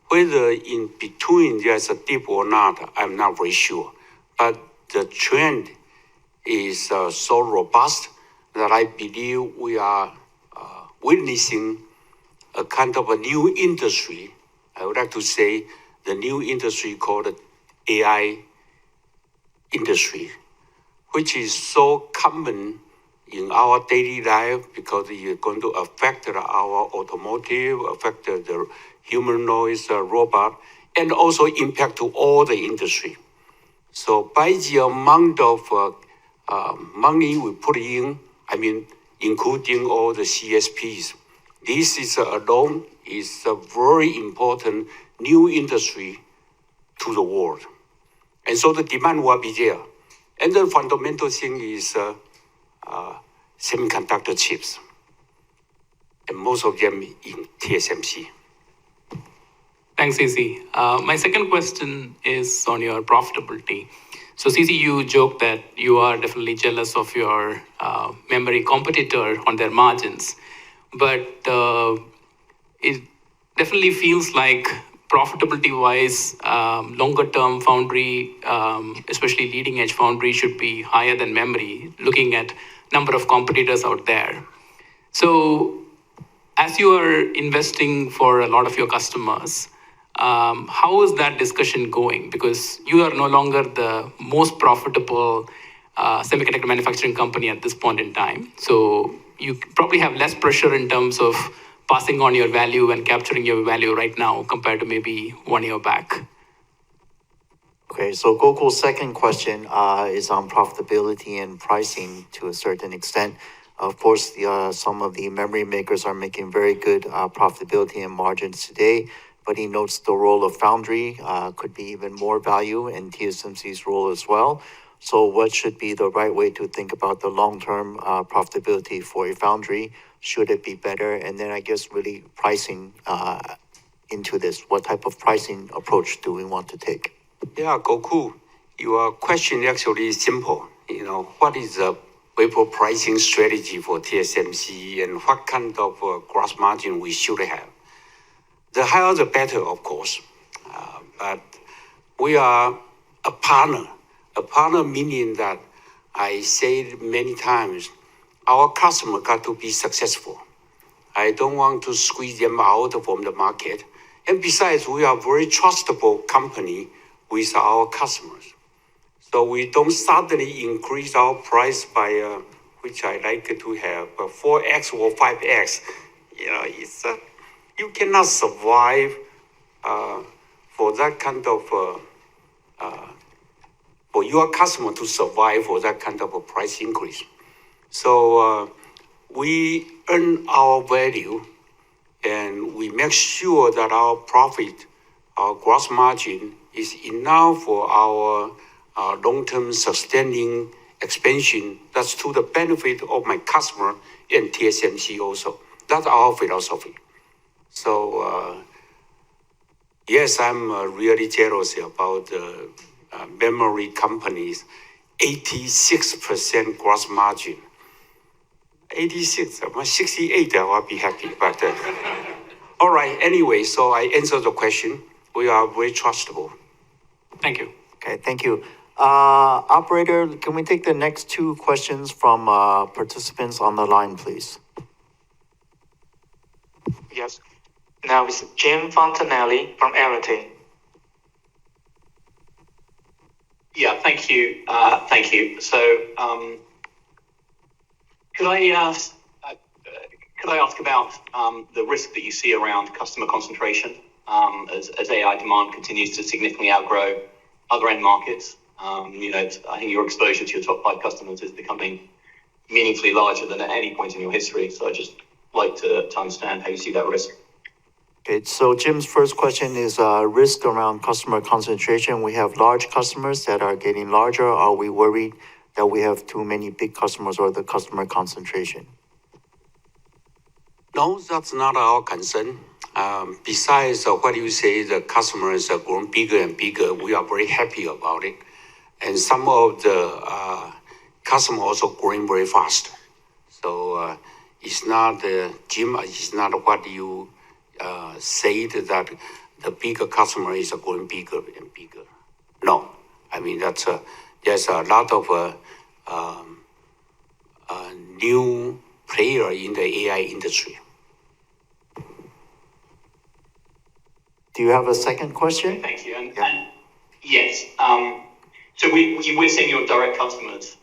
Whether in between there's a dip or not, I'm not very sure. But the trend is so robust that I believe we are witnessing a kind of a new industry. I would like to say the new industry called the AI industry, which is so common in our daily life because it's going to affect our automotive, affect the humanoids, robot, and also impact to all the industry. So by the amount of money we put in, I mean, including all the CSPs, this is alone is a very important new industry to the world. And so the demand will be there. And the fundamental thing is semiconductor chips. And most of them in TSMC. Thanks, CC. My second question is on your profitability. So, CC, you joked that you are definitely jealous of your memory competitor on their margins. But it definitely feels like profitability-wise, longer-term foundry, especially leading-edge foundry, should be higher than memory, looking at number of competitors out there. So, as you are investing for a lot of your customers, how is that discussion going? Because you are no longer the most profitable semiconductor manufacturing company at this point in time. So, you probably have less pressure in terms of passing on your value and capturing your value right now compared to maybe 1 year back. Okay, so Gokul's second question is on profitability and pricing to a certain extent. Of course, some of the memory makers are making very good profitability and margins today, but he notes the role of foundry could be even more value and TSMC's role as well. So what should be the right way to think about the long-term profitability for a foundry? Should it be better? And then I guess really pricing into this. What type of pricing approach do we want to take? Yeah, Goku, your question actually is simple. You know, what is the wafer pricing strategy for TSMC and what kind of gross margin we should have? The higher the better, of course. But we are a partner. A partner meaning that I said many times, our customer got to be successful. I don't want to squeeze them out from the market. And besides, we are a very trustable company with our customers. So we don't suddenly increase our price by, which I like to have, 4x or 5x. You know, it's you cannot survive for that kind of, for your customer to survive for that kind of a price increase. So we earn our value and we make sure that our profit, our gross margin is enough for our long-term sustaining expansion. That's to the benefit of my customer and TSMC also. That's our philosophy. So yes, I'm really jealous about the memory companies, 86% gross margin. 86, I'm 68, I'll be happy. But all right, anyway, so I answered the question. We are very trustable. Thank you. Okay, thank you. Operator, can we take the next two questions from participants on the line, please? Yes. Now it's Jim Fontanelli from Arete. Yeah, thank you. Thank you. So, could I ask about the risk that you see around customer concentration as AI demand continues to significantly outgrow other end markets? I think your exposure to your top 5 customers is becoming meaningfully larger than at any point in your history. So I just like to understand how you see that risk. Okay, so Jim's first question is risk around customer concentration. We have large customers that are getting larger. Are we worried that we have too many big customers or the customer concentration? No, that's not our concern. Besides what you say, the customers are growing bigger and bigger. We are very happy about it. And some of the customers also growing very fast. So it's not, Jim, it's not what you said that the bigger customer is growing bigger and bigger. No, I mean, there's a lot of new player in the AI industry. Do you have a second question? Thank you. And yes. So we're seeing your direct customers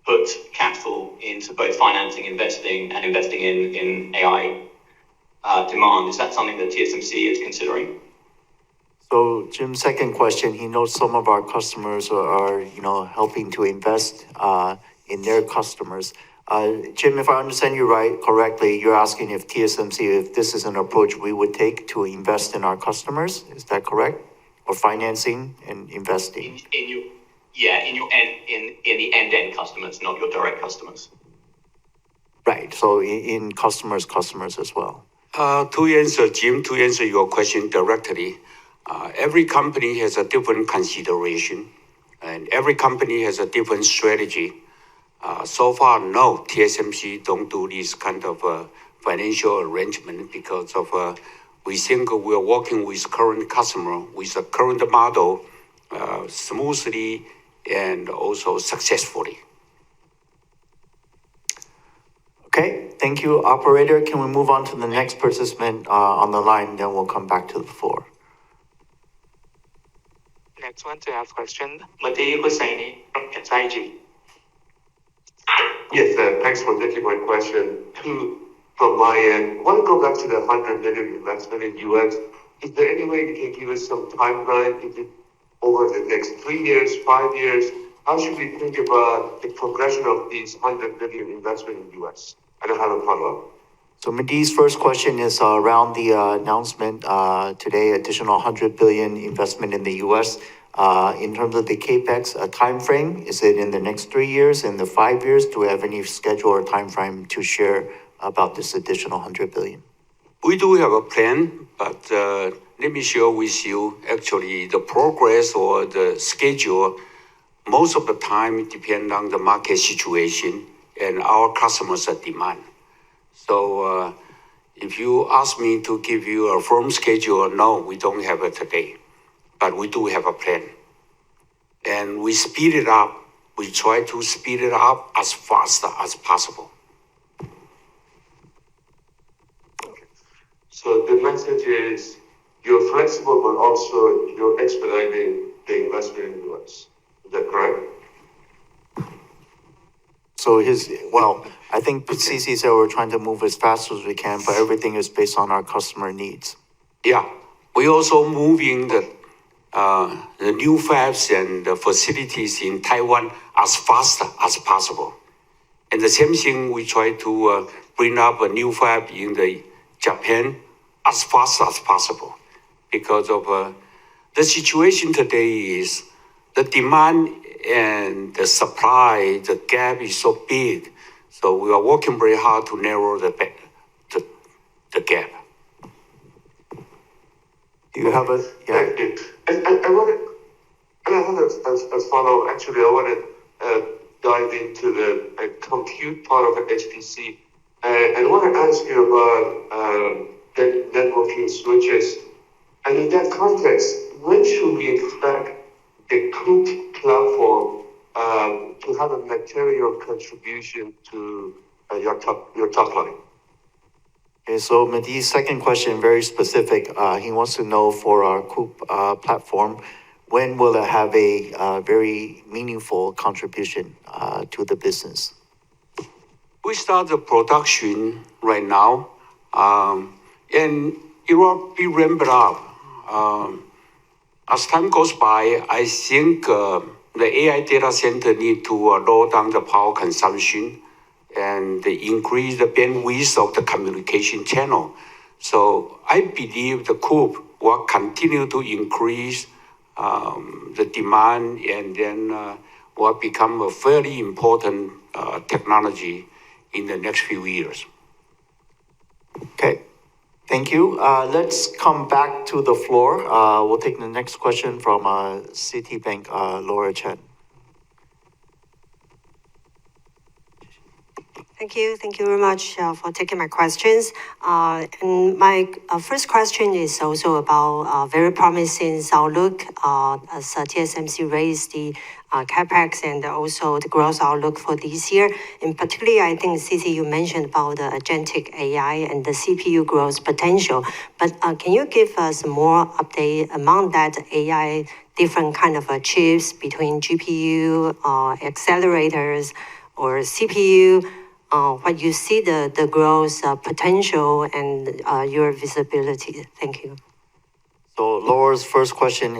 put capital into both financing, investing in AI demand. Is that something that TSMC is considering? So Jim's second question, he knows some of our customers are helping to invest in their customers. Jim, if I understand you correctly, you're asking if TSMC, if this is an approach we would take to invest in our customers. Is that correct? Or financing and investing? In the end customers, not your direct customers. Right. So in customers as well. To answer, Jim, to answer your question directly, every company has a different consideration, and every company has a different strategy. So far, no, TSMC don't do this kind of financial arrangement because of we think we are working with current customer with a current model smoothly and also successfully. Okay, thank you, operator. Can we move on to the next participant on the line? Then we'll come back to the floor. Next one to ask question, Mehdi Hosseini from SIG. Yes, thanks for taking my question. Two from my end. I want to go back to the $100 million investment in US. Is there any way you can give us some timeline? Is it over the next 3 years, 5 years? How should we think about the progression of these $100 million investment in US? I don't have a follow-up. So Mehdi's first question is around the announcement today, additional $100 billion investment in the US. In terms of the CapEx time frame, is it in the next 3 years, in the 5 years? Do we have any schedule or time frame to share about this additional $100 billion? We do have a plan, but let me share with you actually the progress or the schedule. Most of the time depend on the market situation and our customers' demand. So if you ask me to give you a firm schedule, no, we don't have it today, but we do have a plan. And we speed it up. We try to speed it up as fast as possible. So the message is you're flexible, but also you're expediting the investment in the US. Is that correct? So I think CC said we're trying to move as fast as we can, but everything is based on our customer needs. Yeah, we also moving the new fabs and the facilities in Taiwan as fast as possible. And the same thing, we try to bring up a new fab in the Japan as fast as possible. Because of the situation today is the demand and the supply, the gap is so big. So we are working very hard to narrow the gap. Do you have a, yeah. Thank you. And I wanted, and I have a follow, actually, I wanted dive into the compute part of the HPC. And I want to ask you about the networking switches. And in that context, when should we expect the COOP platform to have a material contribution to your top line? Okay, so Mehdi's second question, very specific. He wants to know for our COOP platform, when will it have a very meaningful contribution to the business? We start the production right now, and it will be ramped up. As time goes by, I think the AI data center need to lower down the power consumption and increase the bandwidth of the communication channel. So I believe the COOP will continue to increase the demand, and then will become a very important technology in the next few years. Okay, thank you. Let's come back to the floor. We'll take the next question from Citibank, Laura Chen. Thank you. Thank you very much for taking my questions. And my first question is also about very promising outlook as TSMC raised the capex and also the growth outlook for this year. In particular, I think, CC, you mentioned about the agentic AI and the CPU growth potential. But can you give us more update among that AI, different kind of chips between GPU, accelerators, or CPU? What you see the growth potential and your visibility. Thank you. So Laura's first question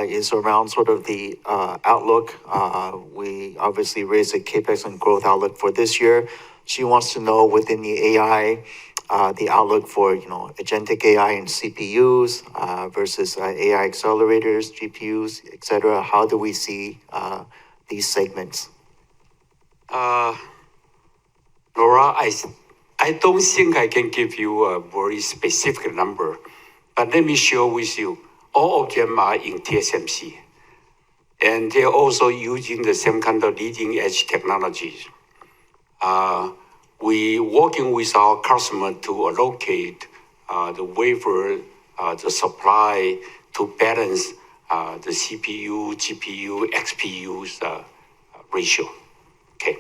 is around sort of the outlook. We obviously raised the capex and growth outlook for this year. She wants to know within the AI, the outlook for agentic AI and CPUs versus AI accelerators, GPUs, etc. How do we see these segments? Laura, I don't think I can give you a very specific number, but let me share with you, all of them are in TSMC. And they're also using the semiconductor leading edge technologies. We working with our customer to allocate the wafer, the supply to balance the CPU, GPU, XPU's ratio. Okay.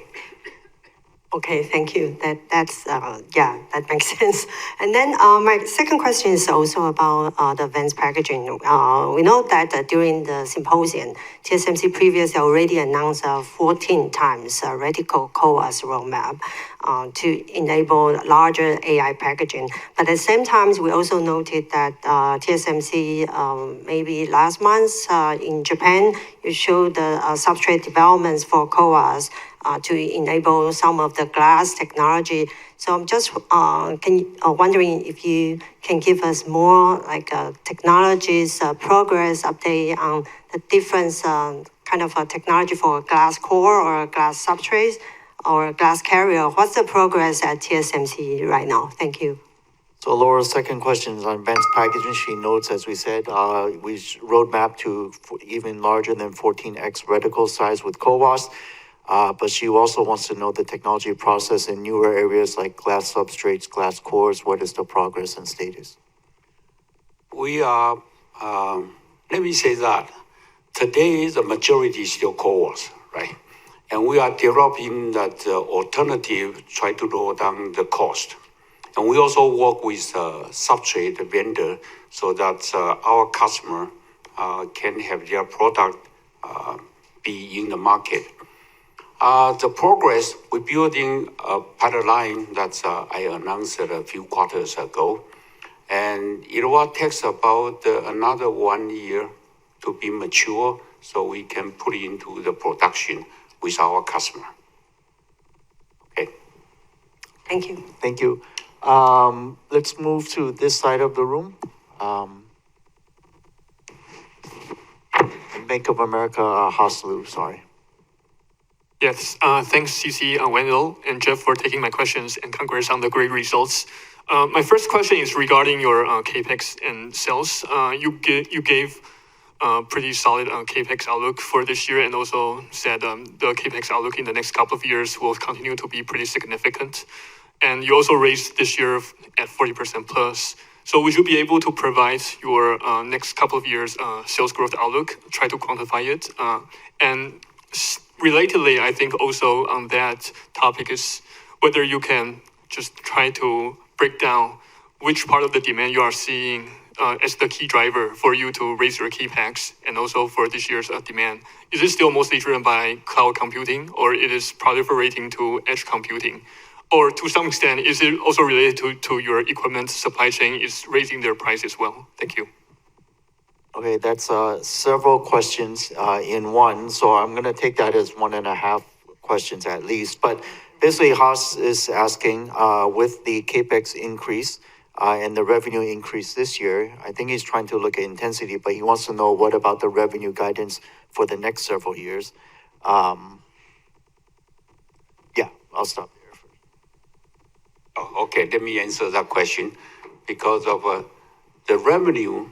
Okay, thank you. That's that makes sense. And then my second question is also about the advanced packaging. We know that during the symposium, TSMC previously already announced 14 times reticle CoWoS roadmap to enable larger AI packaging. But at the same time, we also noted that TSMC maybe last month in Japan, you showed the substrate developments for CoWoS to enable some of the glass technology. So I'm just wondering if you can give us more like technologies progress update on the different kind of technology for glass core or glass substrates or glass carrier. What's the progress at TSMC right now? Thank you. So Laura's second question is on advanced packaging. She notes, as we said, we roadmap to even larger than 14x reticle size with CoWoS. But she also wants to know the technology process in newer areas like glass substrates, glass cores. What is the progress and status? We are, let me say that today the majority is still CoWoS, right? And we are developing that alternative, try to lower down the cost. And we also work with substrate vendor so that our customer can have their product be in the market. The progress, we're building a pipeline that I announced a few quarters ago. And it will take about another 1 year to be mature so we can put it into the production with our customer. Okay. Thank you. Thank you. Let's move to this side of the room. Bank of America, Haslu, sorry. Yes, thanks CC, Wendell, and Jeff for taking my questions, and congrats on the great results. My first question is regarding your capex and sales. You gave pretty solid capex outlook for this year, and also said the capex outlook in the next couple of years will continue to be pretty significant. And you also raised this year at 40% plus. So would you be able to provide your next couple of years sales growth outlook, try to quantify it? And relatedly, I think also on that topic is whether you can just try to break down which part of the demand you are seeing as the key driver for you to raise your capex, and also for this year's demand. Is it still mostly driven by cloud computing, or it is proliferating to edge computing? Or to some extent, is it also related to your equipment supply chain is raising their price as well? Thank you. Okay, that's several questions in one. So I'm going to take that as 1.5 questions at least. But basically, Haas is asking with the capex increase and the revenue increase this year, I think he's trying to look at intensity, but he wants to know what about the revenue guidance for the next several years. Yeah, I'll stop there. Oh, okay, let me answer that question. Because of the revenue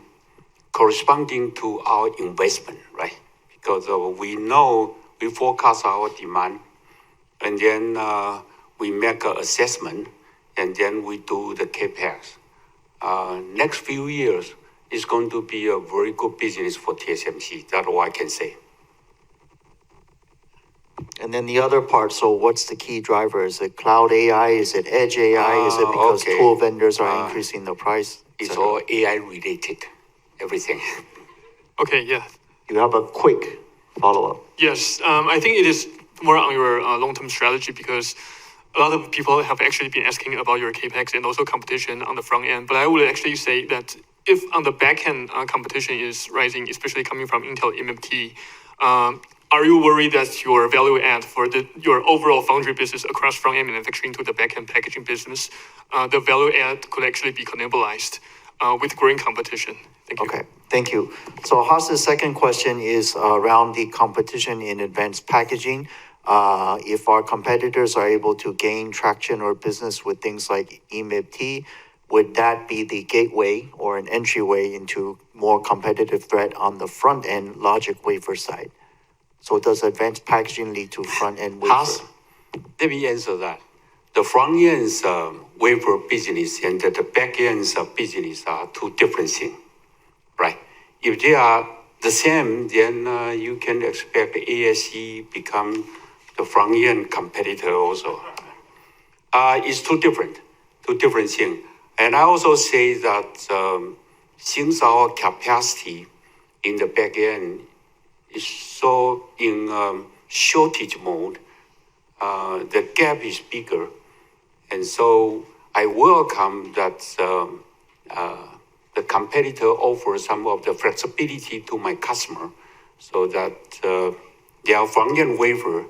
corresponding to our investment, right? Because we know we forecast our demand, and then we make an assessment, and then we do the capex. Next few years is going to be a very good business for TSMC. That's all I can say. And then the other part, so what's the key driver? Is it cloud AI? Is it edge AI? Is it because okay. tool vendors are increasing the price? It's all AI related, everything. Okay, yeah. You have a quick follow-up. Yes, I think it is more on your long-term strategy, because a lot of people have actually been asking about your capex and also competition on the front end. But I would actually say that if on the back end competition is rising, especially coming from Intel EMIB-T, are you worried that your value add for your overall foundry business across front-end manufacturing to the back-end packaging business, the value add could actually be cannibalized with growing competition? Thank you. Okay, thank you. So Haas's second question is around the competition in advanced packaging. If our competitors are able to gain traction or business with things like EMIB-T, would that be the gateway or an entryway into more competitive threat on the front-end logic wafer side? So does advanced packaging lead to front-end wafer? Haas, let me answer that. The front-end's wafer business and the back-end's business are two different things, right? If they are the same, then you can expect ASE become the front-end competitor also. It's two different things. And I also say that since our capacity in the back-end is so in shortage mode, the gap is bigger. And so I welcome that the competitor offers some of the flexibility to my customer so that their front-end wafer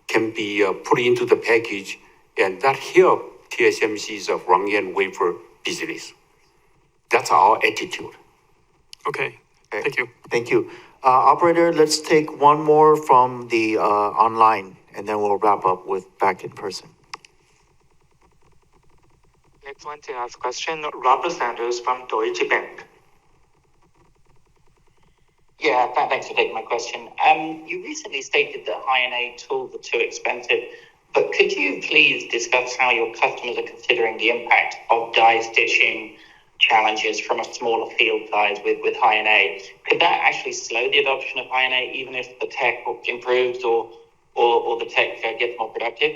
can be put into the package, and that help TSMC's front-end wafer business. That's our attitude. Okay, thank you. Thank you. Operator, let's take one more from the online, and then we'll wrap up with back in person. Next one to ask question, Robert Sanders from Deutsche Bank. Yeah, thanks for taking my question. You recently stated that high-NA tools are too expensive, but could you please discuss how your customers are considering the impact of die stitching challenges from a smaller field size with high-NA? Could that actually slow the adoption of high-NA even if the tech improves or the tech gets more productive?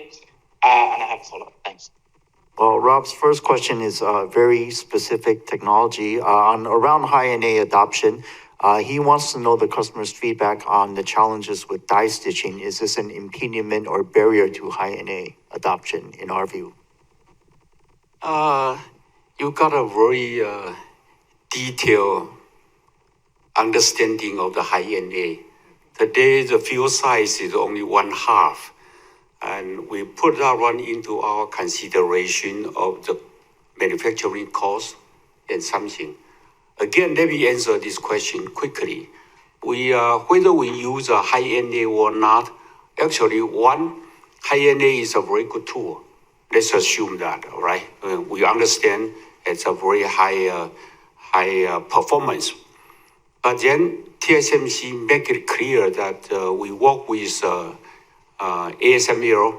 And I have a follow-up. Thanks. Well, Rob's first question is very specific technology around high-NA adoption. He wants to know the customer's feedback on the challenges with die stitching. Is this an impediment or barrier to high-NA adoption in our view? You got a very detailed understanding of the high-NA. Today, the field size is only 1/2. And we put that one into our consideration of the manufacturing cost and something. Again, let me answer this question quickly. Whether we use a high-NA or not, actually, high-NA is a very good tool. Let's assume that, all right? We understand it's a very high performance. But then TSMC make it clear that we work with ASML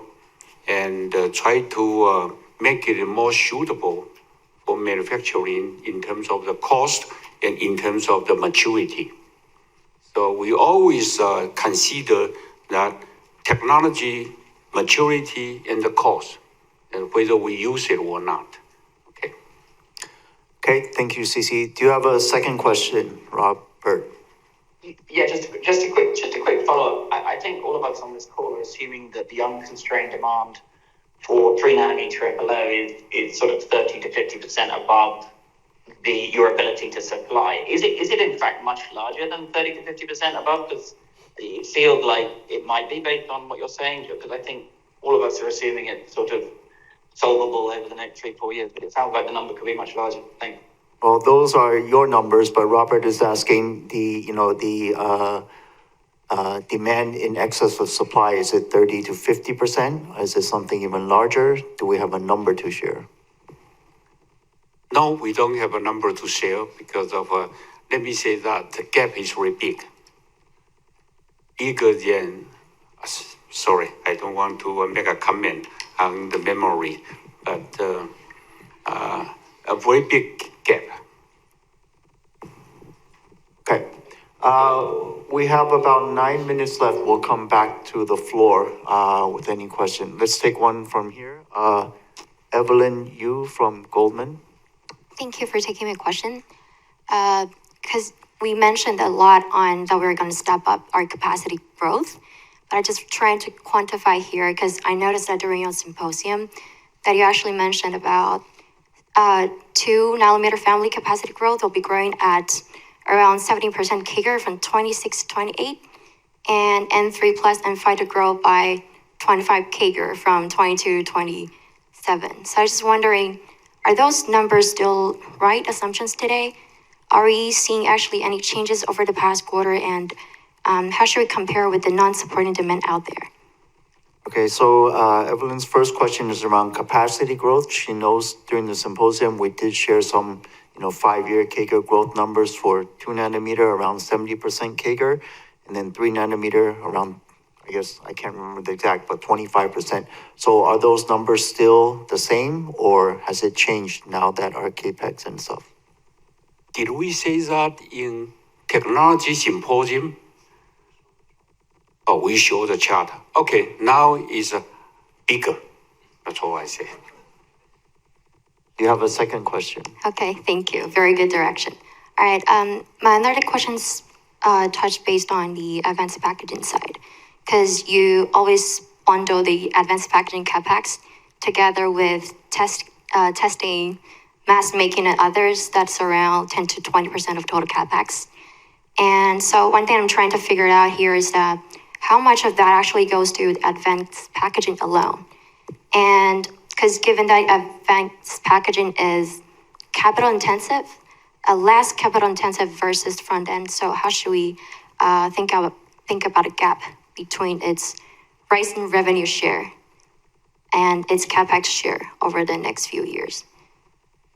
and try to make it more suitable for manufacturing in terms of the cost and in terms of the maturity. So we always consider that technology, maturity, and the cost, and whether we use it or not. Okay. Okay, thank you, CC. Do you have a second question, Robert? Yeah, just a quick follow-up. I think all of us on this call are assuming that the unconstrained demand for 3 nanometer and below is sort of 30 to 50% above your ability to supply. Is it in fact much larger than 30 to 50% above? Because it feels like it might be based on what you're saying, because I think all of us are assuming it's sort of solvable over the next 3-4 years, but it sounds like the number could be much larger. Thank you. Well, those are your numbers, but Robert is asking demand in excess of supply. Is it 30 to 50%? Is it something even larger? Do we have a number to share? No, we don't have a number to share because of, let me say that the gap is very big. Bigger than, sorry, I don't want to make a comment on the memory, but a very big gap. Okay. We have about 9 minutes left. We'll come back to the floor with any question. Let's take one from here. Evelyn Yu from Goldman. Thank you for taking my question. Because we mentioned a lot on that we're going to step up our capacity growth, but I'm just trying to quantify here because I noticed that during your symposium that you actually mentioned about 2 nanometer family capacity growth will be growing at around 70% CAGR from 26 to 28, and N3 plus N5 to grow by 25 CAGR from 22 to 27. So I was just wondering, are those numbers still right assumptions today? Are we seeing actually any changes over the past quarter, and how should we compare with the non-supporting demand out there? Okay, so Evelyn's first question is around capacity growth. She knows during the symposium we did share some 5-year CAGR growth numbers for 2 nanometer around 70% CAGR, and then 3 nanometer around, I guess, I can't remember the exact, but 25%. So are those numbers still the same, or has it changed now that our CAPEX and stuff? Did we say that in technology symposium? Oh, we show the chart. Okay, now is bigger. That's all I say. You have a second question. Okay, thank you. Very good direction. All right, my another question's touch based on the advanced packaging side, because you always bundle the advanced packaging CapEx together with testing, mask making, and others. That's around 10 to 20% of total CapEx. And so one thing I'm trying to figure out here is that how much of that actually goes to advanced packaging alone? And because given that advanced packaging is capital intensive, less capital intensive versus front end, so how should we think about a gap between its rising revenue share and its CapEx share over the next few years?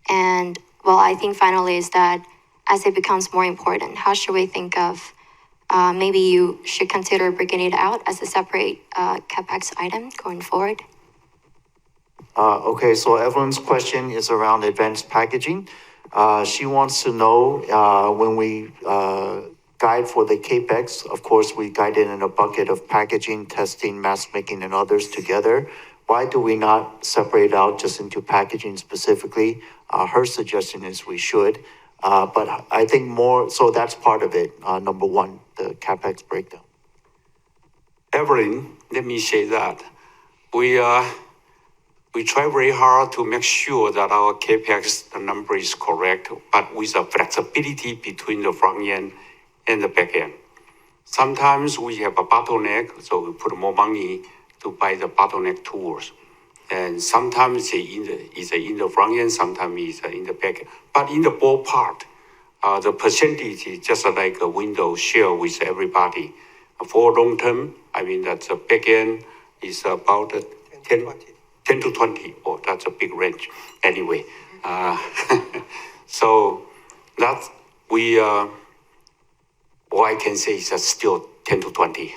And well, I think finally is that as it becomes more important, how should we think of maybe you should consider breaking it out as a separate CapEx item going forward? Okay, so Evelyn's question is around advanced packaging. She wants to know when we guide for the CAPEX, of course, we guide it in a bucket of packaging, testing, mask making, and others together. Why do we not separate out just into packaging specifically? Her suggestion is we should, but I think more, so that's part of it, number one, the CAPEX breakdown. Evelyn, let me say that we try very hard to make sure that our CAPEX number is correct, but with a flexibility between the front end and the back end. Sometimes we have a bottleneck, so we put more money to buy the bottleneck tools. And sometimes it's in the front end, sometimes it's in the back end. But in the ballpark, the percentage is just like a window share with everybody. For long term, I mean that the back end is about 10 to 20. Oh, that's a big range. Anyway, so that all I can say is that still 10 to 20.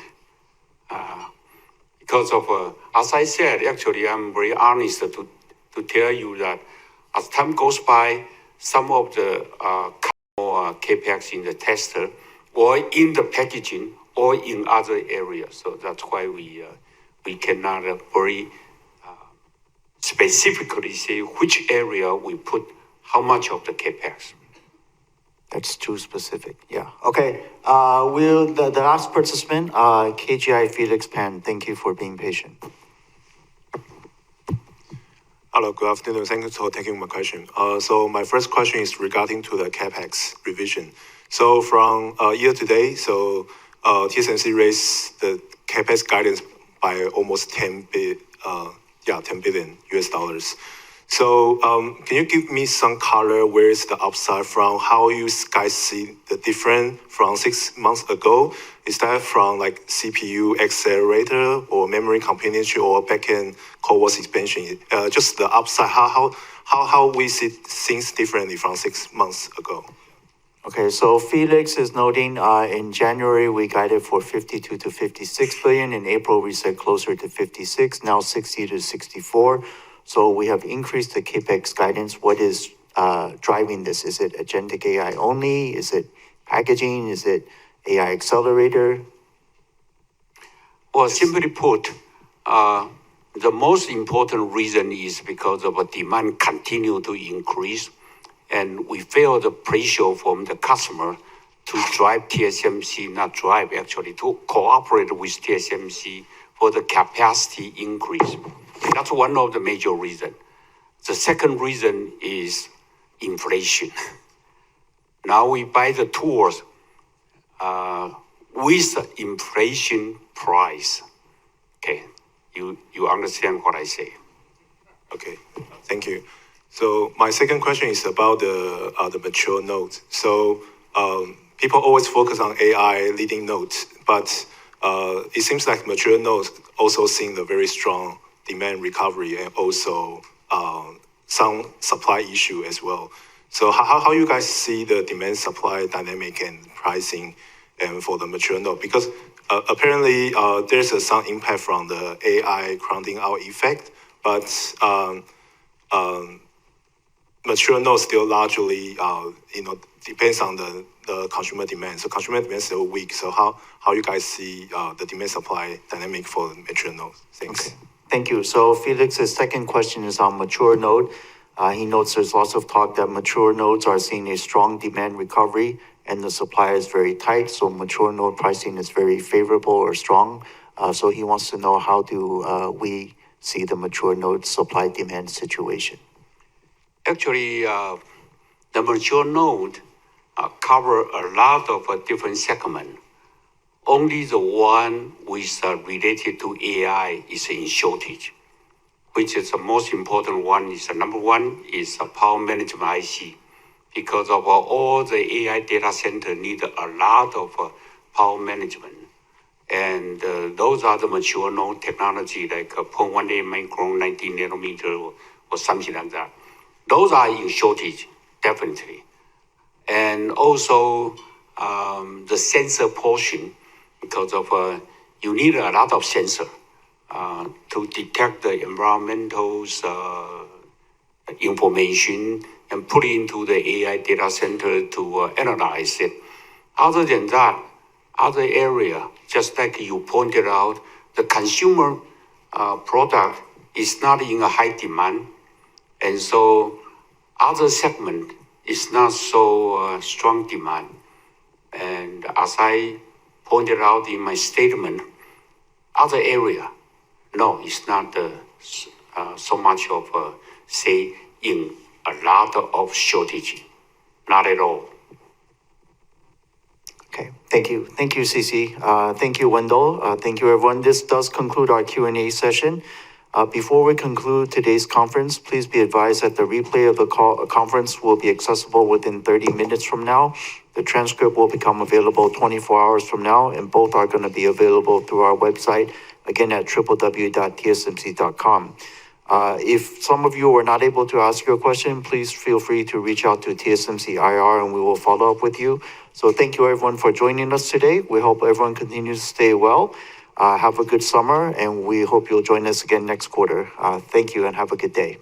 Because of, as I said, actually, I'm very honest to tell you that as time goes by, some of the capex in the tester or in the packaging or in other areas. So that's why we cannot very specifically say which area we put how much of the capex. That's too specific. Yeah. Okay. The last participant, KGI Felix Pan. Thank you for being patient. Hello, good afternoon. Thank you for taking my question. So my first question is regarding to the capex revision. So from year to date, so TSMC raised the capex guidance by almost 10 billion US dollars. So can you give me some color? Where is the upside from? How you guys see the difference from 6 months ago? Is that from like CPU accelerator or memory companionship or backend CoWoS expansion? Just the upside. How we see things differently from 6 months ago? Okay, so Felix is noting in January we guided for 52 to 56 billion. In April we said closer to 56. Now 60 to 64. So we have increased the capex guidance. What is driving this? Is it agentic AI only? Is it packaging? Is it AI accelerator? Well, simply put, the most important reason is because of a demand continue to increase, and we feel the pressure from the customer to drive TSMC, not drive actually, to cooperate with TSMC for the capacity increase. That's one of the major reasons. The second reason is inflation. Now we buy the tools with inflation price. Okay, you understand what I say? Okay, thank you. So my second question is about the mature nodes. So people always focus on AI leading nodes, but it seems like mature nodes also seeing a very strong demand recovery and also some supply issue as well. So how you guys see the demand supply dynamic and pricing and for the mature node? Because apparently there's some impact from the AI crowding out effect, but mature nodes still largely depends on the consumer demand. So consumer demand is still weak. So how you guys see the demand supply dynamic for mature nodes? Thanks. Okay. Thank you. So Felix's second question is on mature node. He notes there's lots of talk that mature nodes are seeing a strong demand recovery and the supply is very tight. So mature node pricing is very favorable or strong. So he wants to know how do we see the mature node supply demand situation. Actually, the mature node cover a lot of different segments. Only the one with related to AI is in shortage, which is the most important one. Is number one is power management IC, because of all the AI data center need a lot of power management, and those are the mature node technology like 0.18 micron, 19 nanometer, or something like that. Those are in shortage, definitely, and also the sensor portion. Because of you need a lot of sensor to detect the environmental information and put it into the AI data center to analyze it. Other than that, other area, just like you pointed out, the consumer product is not in a high demand, and so other segment is not so strong demand. And as I pointed out in my statement, other area, no, it's not so much of, say, in a lot of shortage, not at all. Okay, thank you. Thank you, CC. Thank you, Wendell. Thank you, everyone. This does conclude our Q&A session. Before we conclude today's conference, please be advised that the replay of the conference will be accessible within 30 minutes from now. The transcript will become available 24 hours from now, and both are going to be available through our website, again at www.tsmc.com. If some of you were not able to ask your question, please feel free to reach out to TSMC IR and we will follow up with you. So thank you everyone for joining us today. We hope everyone continues to stay well. Have a good summer and we hope you'll join us again next quarter. Thank you and have a good day.